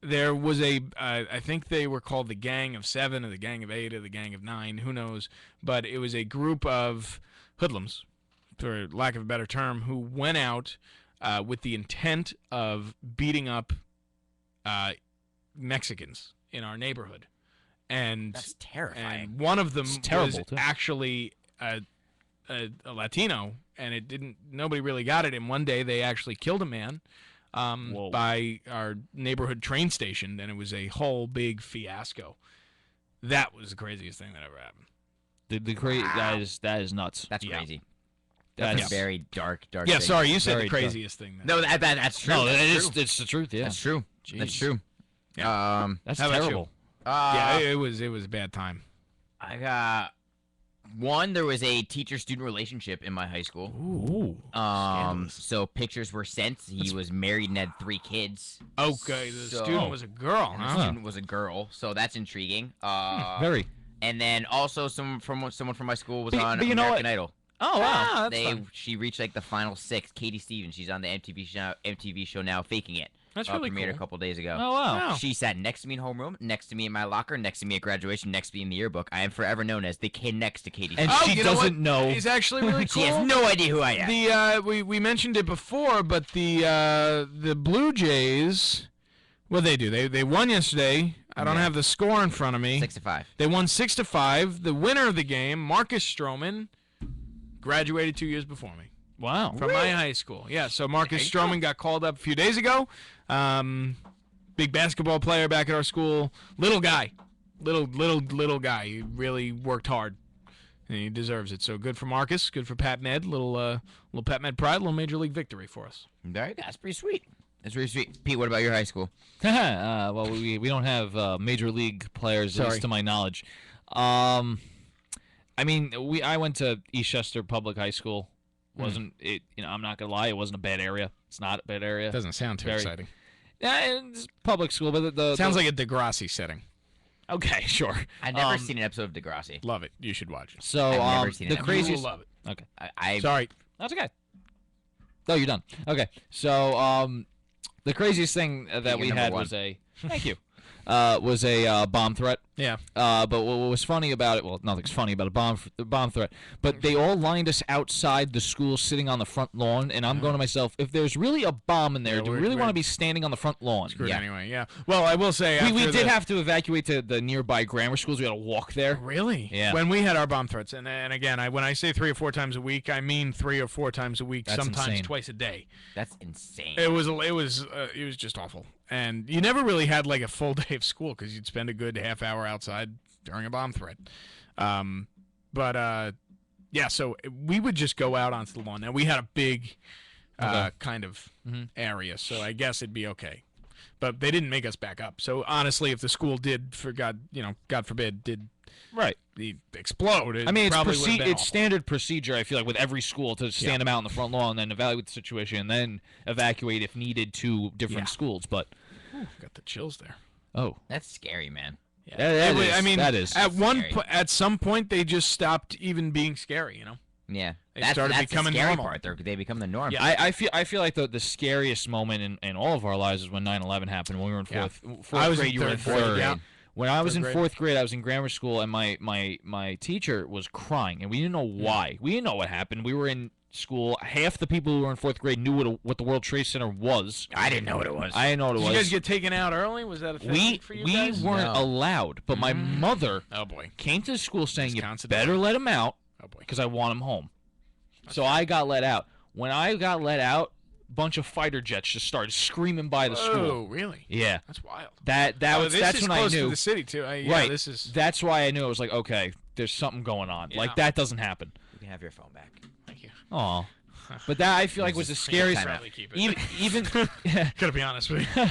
there was I think they were called the Gang of 7 or the Gang of 8 or the Gang of 9, who knows, but it was a group of hoodlums, for lack of a better term, who went out with the intent of beating up Mexicans in our neighborhood. And That's terrifying. and one of them It's terrible, was too. actually a Latino, and nobody really got it. And one day they actually killed a man Whoa. by our neighborhood train station, and it was a whole big fiasco. That was the craziest thing that ever happened. That is nuts. That's Yeah. crazy. That's That's a very dark. Yeah, thing. sorry, you said Very the craziest thing. No, that's true. no, That's true. it's the truth. Yeah, That's true. That's Jeez. true. that's How about you? terrible. Yeah, it was a bad time. I got one. There was a teacher-student relationship in my high school. Ooh. Scandalous. So pictures were sent. He was married and had 3 kids. Okay, the So- student was a girl, And the huh? student was a girl, so that's intriguing. Very. And then also someone from my school was But- on but you know American what? Idol. Oh wow. That's fun. She reached like the final 6. Katie Stevens, she's on the MTV show now, Faking It. That's really premiered cool. a couple days ago. Oh wow. Wow. She sat next to me in homeroom, next to me in my locker, next to me at graduation, next to me in the yearbook. I am forever known as the kid next to Katie. And Stevens. she you know what? doesn't know. It's actually really She cool. has no idea who I am. The we mentioned it before, but the Blue Jays, what they do? They won yesterday. I don't Yeah. have the score in front of me. 6-5. They won 6-5. The winner of the game, Marcus Stroman, graduated 2 years before me Wow. from my high school. Yeah, so Marcus Stroman got called up a few days ago. Big basketball player back at our school. Little guy, little guy. He really worked hard, and he deserves it. So good for Marcus. Good for Pat Med. Little Pat Med pride. Little major league victory for us. Very good. That's pretty sweet. That's pretty sweet. Pete, what about your high school? Well, we don't have major league players, at Sorry. least to my knowledge. I mean, I went to Eastchester Public High School. Wasn't it? You know, I'm not gonna lie, it wasn't a bad area. It's not a bad area. Doesn't sound too Very- exciting. Yeah, it's public school, but Sounds like a Degrassi setting. okay, sure. I've never Um, seen an episode of Degrassi. Love it. You should watch it. So I've never seen the it. craziest. You will love it. Okay, I Sorry. that's okay. Oh, you're done. Okay, so the craziest thing that You're we number had one. was a thank you. Was a bomb threat. Yeah. But what was funny about it, well, nothing's funny about a bomb threat, but they all lined us outside the school sitting on the front lawn, and I'm going to myself, if there's really a bomb in there, Yeah, do we we're- really want to we're- be standing on the front lawn? Screwed Yeah. anyway. Yeah. Well, I will say We after did the- have to evacuate to the nearby grammar schools. We had to walk there. Really? Yeah. When we had our bomb threats, and again, when I say 3 or 4 times a week, I mean 3 or 4 times a week, That's sometimes insane. twice a day. That's insane. It was just awful, and you never really had like a full day of school because you'd spend a good half hour outside during a bomb threat. Yeah, so we would just go out onto the lawn. Now we had a big Okay. kind of Mhm. area, so I guess it'd be okay. But they didn't make us back up. So honestly, if the school did, God forbid, did Right. explode, it I mean, probably would've been it's awful. standard procedure, I feel like, with every school to stand them out in the front lawn and then evaluate the situation and then evacuate if needed to different Yeah. schools. But, Got the chills there. oh. That's scary, man. Yeah, That is- I mean, that is scary. at some point, they just stopped even being scary. Yeah. They that's started that's becoming the scary normal. part. They become the norm. Yeah. I feel like the scariest moment in all of our lives is when 9/11 happened when we were in Yeah. fourth I was grade. in You were in third grade, third. yeah. When I was Third in grade. fourth grade, I was in grammar school, and my teacher was crying, and we didn't know why. We didn't know what happened. We were in school. Half the people who were in fourth grade knew what the World Trade Center was. I didn't know what it was. I didn't know what it Did was. you guys get taken out early? Was that a thing we for you we guys? weren't No. allowed, but my mother Oh boy. came to the school saying, "You Wisconsin. better let him out Oh boy. because I want him home." So I got let out. When I got let out, bunch of fighter jets just started screaming by the Oh, school. really? Yeah, That's wild. that's This is when I close to knew. the city too. Yeah, Right. This is. That's why I knew. I was like, okay, there's something going on. Yeah. Like that doesn't happen. You can have your phone back. Thank you. Oh, but that I feel like was the scariest. time out. Keep it. Even Gotta be honest with you.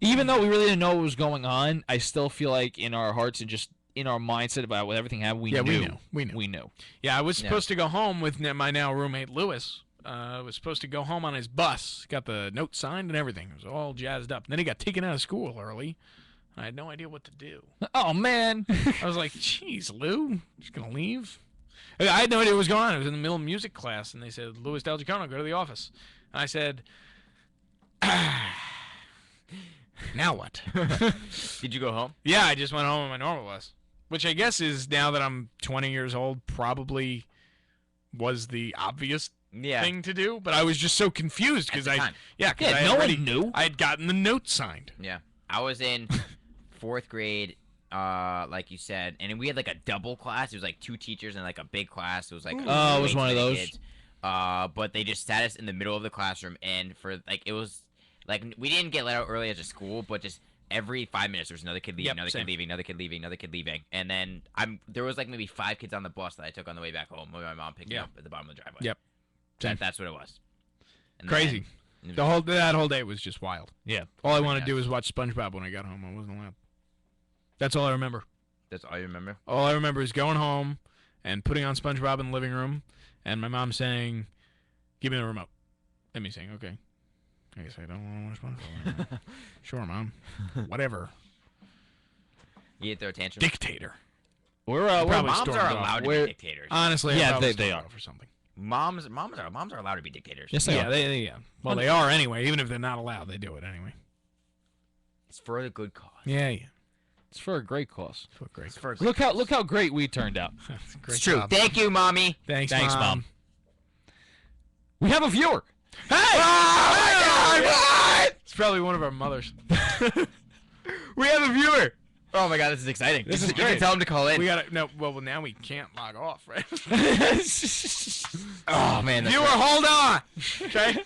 even though we really didn't know what was going on, I still feel like in our hearts and just in our mindset about what everything happened, we Yeah, knew. we knew. We knew. Yeah, I was supposed to go home with my now roommate Lewis. I was supposed to go home on his bus. Got the note signed and everything. It was all jazzed up. And then he got taken out of school early. I had no idea what to do. Oh man. I was like, "Jeez, Lou, just gonna leave?" I had no idea what was going on. I was in the middle of music class, and they said, "Louis Del Giacono, go to the office." And I said, "Now what?" Did you go home? Yeah, I just went home on my normal bus, which I guess is, now that I'm 20 years old, probably was the obvious Yeah. thing to do. But I was just so confused because At the time. Yeah, I no already one knew. I had gotten the note signed. Yeah. I was in 4th grade, like you said, and we had like a double class. It was like 2 teachers and like a big class. It was like Oh, it was way one too of many those. kids. But they just sat us in the middle of the classroom, and for like it was like we didn't get let out early as a school, but just every 5 minutes there was another kid leaving, Yep, another same. kid leaving, another kid leaving, another kid leaving, and then there was like maybe 5 kids on the bus that I took on the way back home when my mom picked me Yeah. up at the bottom of the driveway. Yep. Same. That's what it was. And Crazy. then- That whole day was just wild. Yeah. All I wanted to do was watch SpongeBob when I got home. I wasn't allowed. That's all I remember. That's all you remember? All I remember is going home and putting on SpongeBob in the living room, and my mom saying, "Give me the remote." And me saying, "Okay." I guess I don't want to watch SpongeBob anymore. Sure, Mom. Whatever. You didn't throw a tantrum? We're Probably Moms stormed are off. allowed to We're- be dictators. Honestly, Yeah, I probably they stormed are. off or something. Moms are allowed to be dictators. Yes, they Yeah, are. yeah. Well, they are anyway. Even if they're not allowed, they do it anyway. It's for the good cause. Yeah. It's for a great cause. It's great. It's for a good Look how great we turned out. Great It's true. job. Thank you, mommy. Thanks, Thanks, Mom. Mom. We have a viewer. Hey! Oh, my God! It's probably one of our mothers. We have a viewer. Oh my god, this is exciting. This is You can great. tell him to call in. We gotta no. Well, now we can't log off, right? Oh man, that's Viewer, right. hold on. Okay,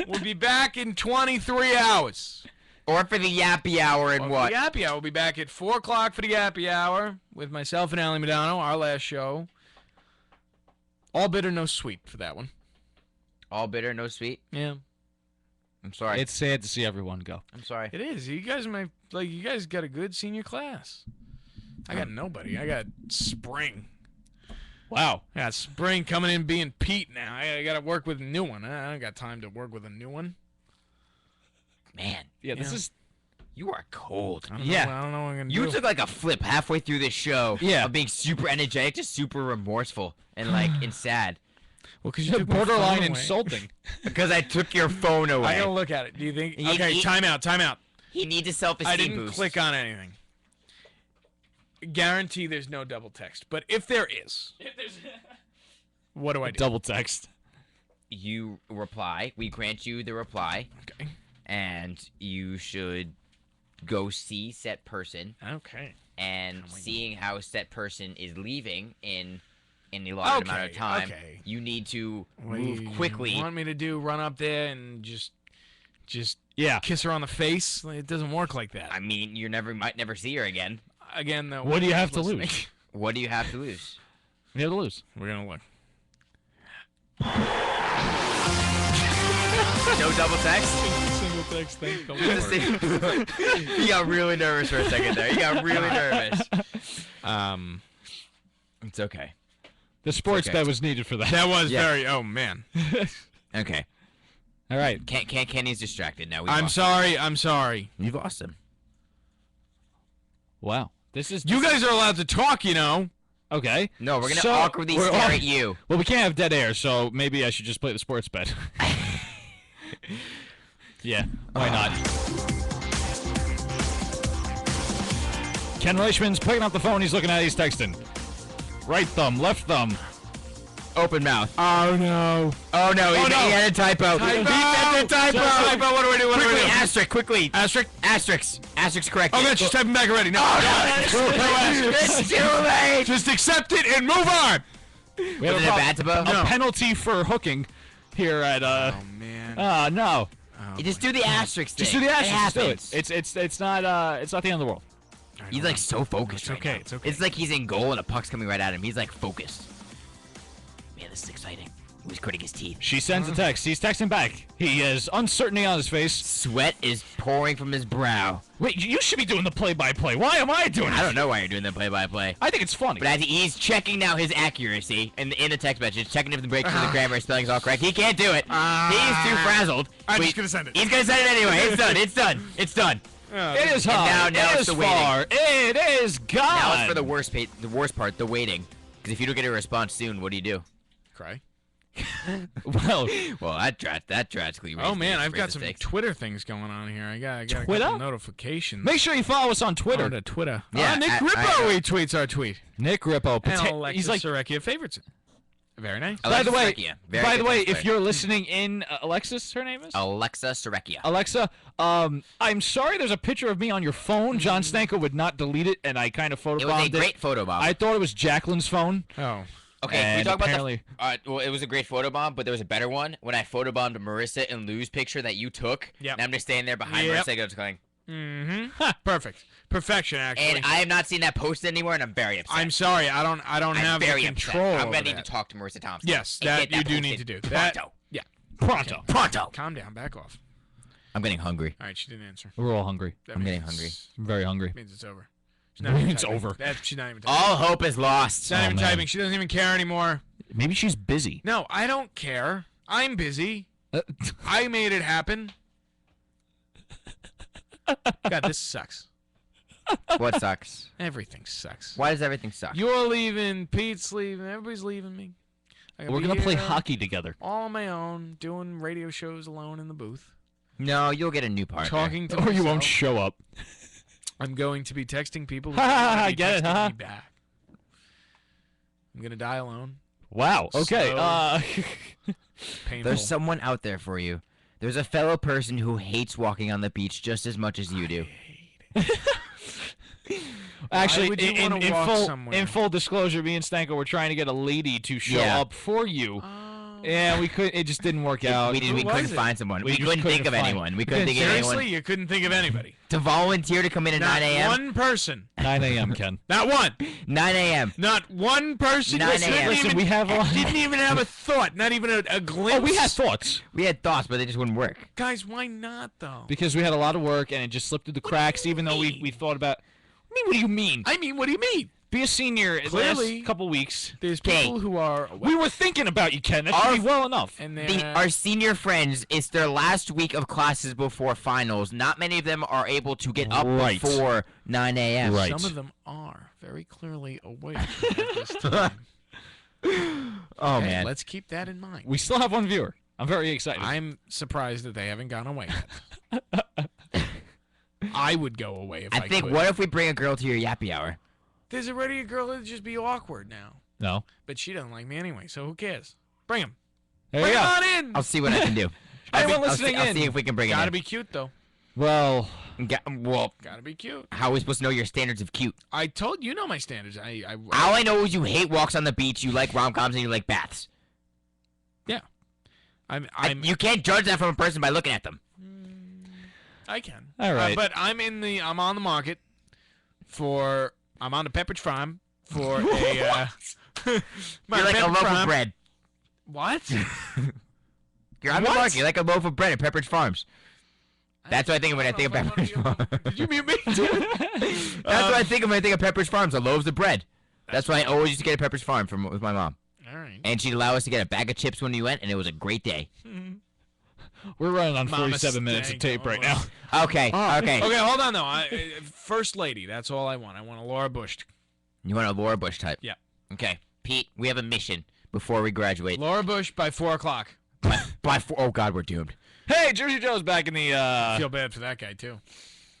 we'll be back in 23 hours. Or for the yappy hour and what? The Yappy Hour. We'll be back at 4 o'clock for the Yappy Hour with myself and Allie Madonna, our last show. All bitter, no sweet for that one. All bitter, no sweet. Yeah, I'm sorry. It's sad to see everyone go. I'm sorry. it is. You guys you guys got a good senior class. I got nobody. I got Spring. Wow. I got Spring coming in being Pete now. I got to work with a new one. I don't got time to work with a new one. Man, Yeah, this Yeah. is. you are cold. I don't Yeah. know, I don't know what I'm gonna You do. took like a flip halfway through this show. Yeah. Of being super energetic to super remorseful and like and sad. Well, because you took my Borderline phone away. insulting. Because I took your phone I away. gotta look at it. Do you think? You- Okay, you- time out. He needs a self-esteem I didn't boost. click on anything. Guarantee there's no double text. But if there is, what do I do? Double text. You reply. We grant you the reply, Okay. and you should go see said person. Okay. And Oh my seeing how said person is leaving in the allotted amount of Okay, time, okay. you need to What do move you quickly. Want me to do? Run up there and just Yeah. kiss her on the face? It doesn't work like that. I mean, might never see her again. Again, though. What do you have to listening. lose? What do you have to lose? We have to lose. We're gonna look. No double text. Single text thing. Don't Just worry. he got really nervous for a second there. He got really nervous. It's okay. The sports Okay. bet was needed for that. That was Yeah. very. Oh man. Okay. All right. Kenny's distracted now. I'm sorry. I'm sorry. You've lost him. Wow. This is. You guys are allowed to talk, you know. Okay. No, we're gonna So, awkwardly we're stare off- at you. Well, we can't have dead air, so maybe I should just play the sports bet. Yeah. Why not? Ken Reichman's picking up the phone. He's looking at it. He's texting. Right thumb, left thumb. Open mouth. Oh no. Oh no, he no. had a typo. Typo! He sent a typo. Typo, what do we do? What do we Quickly, do? asterisk, quickly. Asterisk? Asterisk correct. Oh, good. Just type him back already. No. It's too late. Just accept it and move on. We have Was it a bad typo? a penalty for hooking. here at Oh man. no. Oh, You just boy. do the asterisk thing. Just do the asterisk. Just do happens. it. It's not the end of the world. All right, He's hold like on. so focused. It's right okay. now. It's okay. It's like he's in goal and a puck's coming right at him. He's like focused. Man, this is exciting. He's gritting his teeth. She sends a text. He's texting back. He has uncertainty on his face. Sweat is pouring from his brow. Wait, you should be doing the play-by-play. Why am I doing it? I don't know why you're doing the play-by-play. I think it's funny. But as he's checking now his accuracy in the text message, checking if the breaks and the grammar and spelling's all correct. He can't do it. He's too frazzled. I'm Wait, just gonna send it. He's gonna send it anyway. It's done. It's done. It's done. It is hard. now it it's is the waiting. far. It is gone. Now it's for the worst part, the waiting. Because if you don't get a response soon, what do you do? Cry. Well, Well, that drastically. Oh man, I've got raised some the stakes. Twitter things going on here. I got a Twitter? couple notifications. make sure you follow us on Twitter. On to Twitter. Yeah, Nick I- Rippo retweets our tweet. Nick Rippo. And Alexis He's like. Sarecchia favorites it. Very nice. By the way, Sarecchia, very good if player. you're listening in, Alexis, her name is. Alexa Sarecchia. Alexa, I'm sorry there's a picture of me on your phone. John Stanko would not delete it, and I kind of photobombed It was a great photo bomb. I thought it was Jacqueline's phone. Oh. Okay, can we And talk apparently- about the. Well, it was a great photo bomb, but there was a better one when I photobombed Marissa and Lou's picture that you took. Yep. And I'm just standing there behind Yep. Marissa, just going. Mm-hmm. Perfect. Perfection, actually. And I have not seen that posted anymore, and I'm very upset. I'm sorry. I don't I'm have the very control. upset. I'm over gonna need that. to talk to Marissa Thompson. Yes, and that get you do need posted to do. That- pronto. Yeah. Pronto. Pronto. Calm down. Back off. I'm getting hungry. All right. She didn't answer. We're all hungry. That I'm means getting it's- hungry. I'm very hungry. Means it's over. She's not even It's typing. over. She's not even typing. All hope is lost. She's not even man. typing. She doesn't even care anymore. Maybe she's busy. No, I don't care. I'm busy. I made it happen. God, this sucks. What sucks? Everything sucks. Why does everything suck? You're leaving. Pete's leaving. Everybody's leaving me. I We're be gonna play here hockey together. all on my own, doing radio shows alone in the booth, No, you'll get a new partner. talking to Or you won't myself. show up. I'm going to be texting people. Who Ha, ha, are ha, gonna be get it, texting huh? me back. I'm gonna die alone. Wow. Okay. So- Painful. There's someone out there for you. There's a fellow person who hates walking on the beach just as much as you do. Actually, would you in, wanna in walk full somewhere? in full disclosure, me and Stanko were trying to get a lady to show Yeah. up for you. Oh. Yeah, we could. It just didn't work out. We Who couldn't was it? find someone. We We just couldn't think couldn't of find- anyone. We couldn't think of Seriously, anyone you couldn't think of anybody. to volunteer to come in at Not 9 a.m. one person. 9 a.m. Ken. Not one. 9 a.m. Not one person. 9 Didn't a.m. Listen, even- we have a. didn't even have a thought. Not even a glimpse. Oh, we had thoughts We had thoughts, but they just wouldn't work. Guys, why not though? because we had a lot of work and it just slipped through the cracks. Even though we thought about. I mean, what do you mean? I mean, what do you mean? Be a senior in the Clearly. last couple weeks. There's Okay. people who are We were thinking about you, Ken. That should be well enough. and Our senior friends, it's their last week of classes before finals. Not many of them are able to get up Right. before 9 a.m. Right. some of them are very clearly awake at this time. Oh, Hey, man. let's keep that in mind. We still have one viewer. I'm very excited. I'm surprised that they haven't gone away yet. I would go away if I, I think, could. what if we bring a girl to your yappy hour? There's already a girl that'd just be awkward now, no. but she doesn't like me anyway. So who cares? Bring him. There Bring you him go. on in. I'll see what I can do. Anyone I'll see- listening I'll in? see if we can bring it Gotta in. be cute though. Well, Well, Gotta be cute. how are we supposed to know your standards of cute? I told you know my standards. All I know is you hate walks on the beach, you like rom-coms, and you like baths. I'm You can't judge that from a person by looking at them. I can. All right. But I'm on the market for. I'm on the Pepperidge Farm for a. my You're like a Pepperidge loaf Farm- of bread. What? You're on the What? market. You're like a loaf of bread at Pepperidge Farms. That's what I think of when I think of Pepperidge Farms. Did you mute me? That's what I think of when I think of Pepperidge Farms, the loaves of bread. That's why I always used to get at Pepperidge Farm with my mom. All right. And she'd allow us to get a bag of chips when we went, and it was a great day. we're running on Mama 47 minutes of stank. tape right now. Okay, okay. Okay, hold on though. First lady. That's all I want. I want a Laura Bush. You want a Laura Bush type? Yeah. Okay, Pete, we have a mission before we graduate. Laura Bush by 4:00. Oh, God, we're doomed. Hey, Jersey Joe's back in the. I feel bad for that guy too.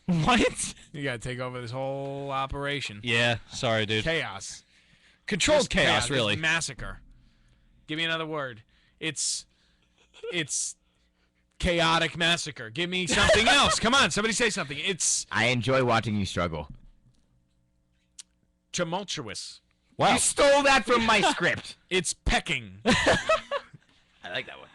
What? You gotta take over this whole operation. Yeah, sorry, dude. Chaos. Controlled Just chaos, Just really. massacre. Give me another word. It's chaotic massacre. Give me something else. Come on, somebody say something. It's I enjoy watching you struggle. tumultuous. Wow. You stole that from my script. It's pecking. I like that one.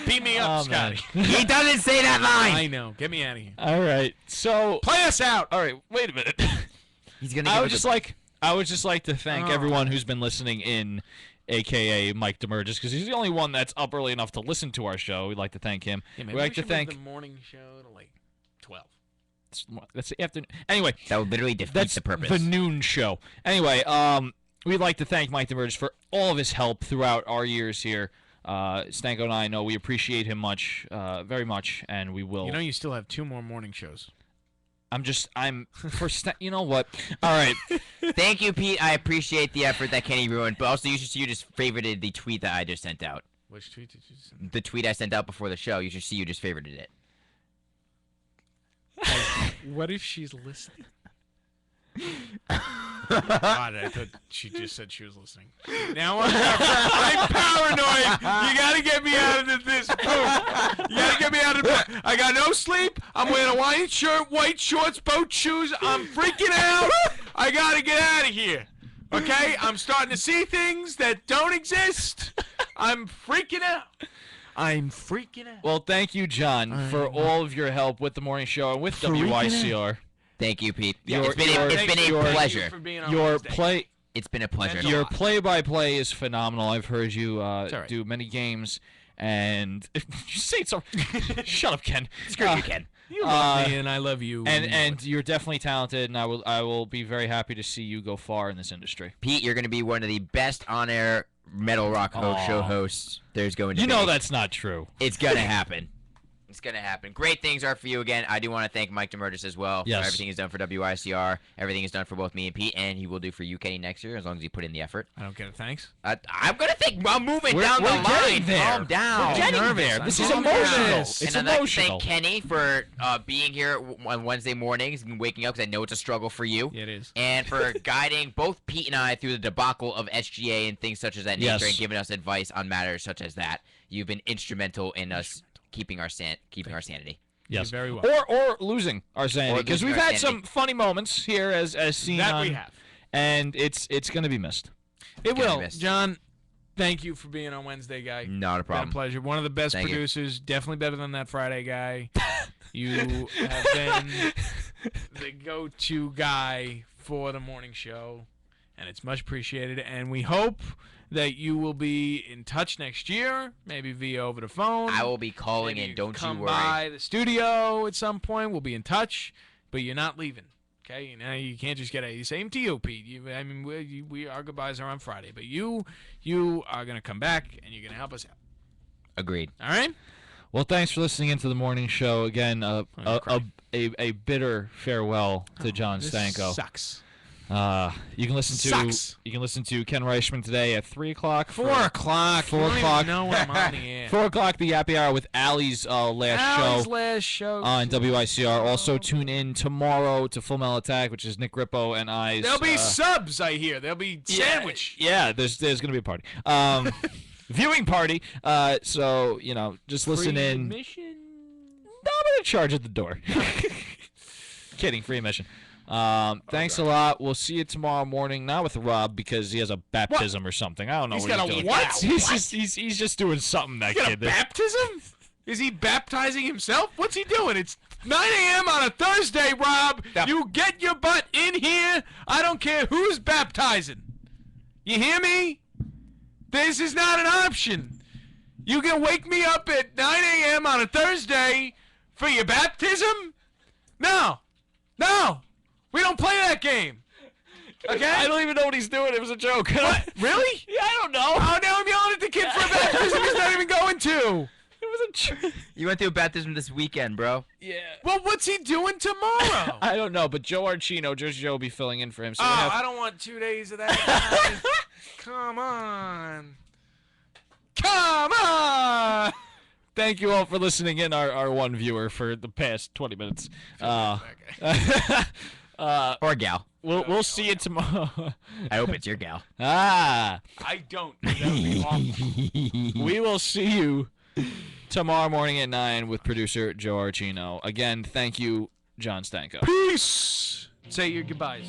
Beat me up, Oh, man. Scotty. He doesn't say that line. I know. Get me out of here. All right. So Play us out. all right. Wait a minute. He's gonna. I give would us just like to thank Oh. everyone who's been listening in, aka Mike DeMurgis, because he's the only one that's up early enough to listen to our show. We'd like to thank him. Yeah, We'd like to thank. the morning show to like 12. That's the afternoon. Anyway, that would literally defeat that's the purpose. the noon show. Anyway, we'd like to thank Mike DeMurgis for all of his help throughout our years here. Stanko and I know we appreciate him very much, and we will. You know, you still have 2 more morning shows. You know what? All right. Thank you, Pete. I appreciate the effort that Kenny ruined, but also you just favorited the tweet that I just sent out. Which tweet did you send? The tweet I sent out before the show. You just favorited it. What if she's listening? God, I thought she just said she was listening. Now I'm paranoid. You gotta get me out of this. Boom. You gotta get me out of this. I got no sleep. I'm wearing a white shirt, white shorts, boat shoes. I'm freaking out. I gotta get out of here. Okay? I'm starting to see things that don't exist. I'm freaking out. Well, thank you, John, for all of your help with the morning show and with WICR. Thank you, Pete. Your- It's been a Thank you pleasure. for being on Your Wednesday. It's been a pleasure. Your play-by-play is phenomenal. I've heard you all right. do many games, and you say it's so. Shut up, Ken. Screw you, Ken. You love me and I love you. And you're definitely talented, and I will be very happy to see you go far in this industry. Pete, you're going to be one of the best on-air metal rock show hosts there's going to be. You know that's not true. It's going to happen. It's going to happen. Great things are for you again. I do want to thank Mike DeMurgis as well. Yes. For everything he's done for WICR. Everything he's done for both me and Pete, and he will do for you, Kenny, next year as long as you put in the effort. I don't get it. Thanks. I'm going to think. I'm moving We're- down we're the getting line. there. Calm down. We're getting nervous. there. I'm This is calm emotional. down. It's and I'd like to emotional. thank Kenny for being here on Wednesday mornings and waking up because I know it's a struggle for you. Yeah, it is. And for guiding both Pete and I through the debacle of SGA and things such as that nature Yes. and giving us advice on matters such as that. You've been instrumental in us keeping our sanity. Yes. Very well. Or losing our sanity, because losing we've our had sanity. some funny moments here as seen That on, we have. and it's going to be missed. It Gonna will. miss. John, thank you for being on Wednesday, guy. Not a Been a problem. pleasure. One of the best Thank you. producers. Definitely better than that Friday guy. You have been the go-to guy for the morning show, and it's much appreciated. And we hope that you will be in touch next year, maybe via over the phone. I will be calling Maybe in. Don't you come worry. by the studio at some point. We'll be in touch, but you're not leaving. Okay, you can't just get a same to you, Pete. I mean, our goodbyes are on Friday, but you are gonna come back and you're gonna help us out. Agreed. All right? Well, thanks for listening into the morning show again. A bitter farewell to John This Stanko. sucks. You can listen to Ken Reichman today at 3:00. 4 o'clock. 4 You don't even o'clock. know when I'm on the air. 4 o'clock, the Happy Hour with Allie's last Allie's show last show. on WICR. Also, tune in tomorrow to Full Metal Attack, which is Nick Grippo and I's. There'll be subs, I hear. There'll be sandwich. Yeah, there's gonna be a party. Viewing party. So just listen Free in. admission? No, I'm gonna charge at the door. Kidding, free admission. Thanks a lot. We'll see you tomorrow morning. Not with Rob because he has a baptism or something. I don't know He's what got he's a doing. what? He's just doing something. That He's got kid. a baptism? Is he baptizing himself? What's he doing? It's 9 a.m. on a Thursday, Rob. Yep. You get your butt in here. I don't care who's baptizing. You hear me? This is not an option. You can wake me up at 9 a.m. on a Thursday for your baptism? No. We don't play that game. Okay? I don't even know what he's doing. It was a joke. What? Really? Yeah, I don't know. Oh, now I'm yelling at the kid for a baptism he's not even going to. It was a joke. You went through a baptism this weekend, bro. Yeah. Well, what's he doing tomorrow? I don't know, but Joe Archino, Jersey Joe, will be filling in for him. So Oh, we have I don't want 2 days of that. guys. Come on. Come on. Thank you all for listening in, our one viewer for the past 20 minutes. Or gal. We'll see you tomorrow. I hope it's your gal. Ah, I don't. That would be awful. we will see you tomorrow morning at 9 with producer Joe Archino. Again, thank you, John Stanko. Peace. Say your goodbyes.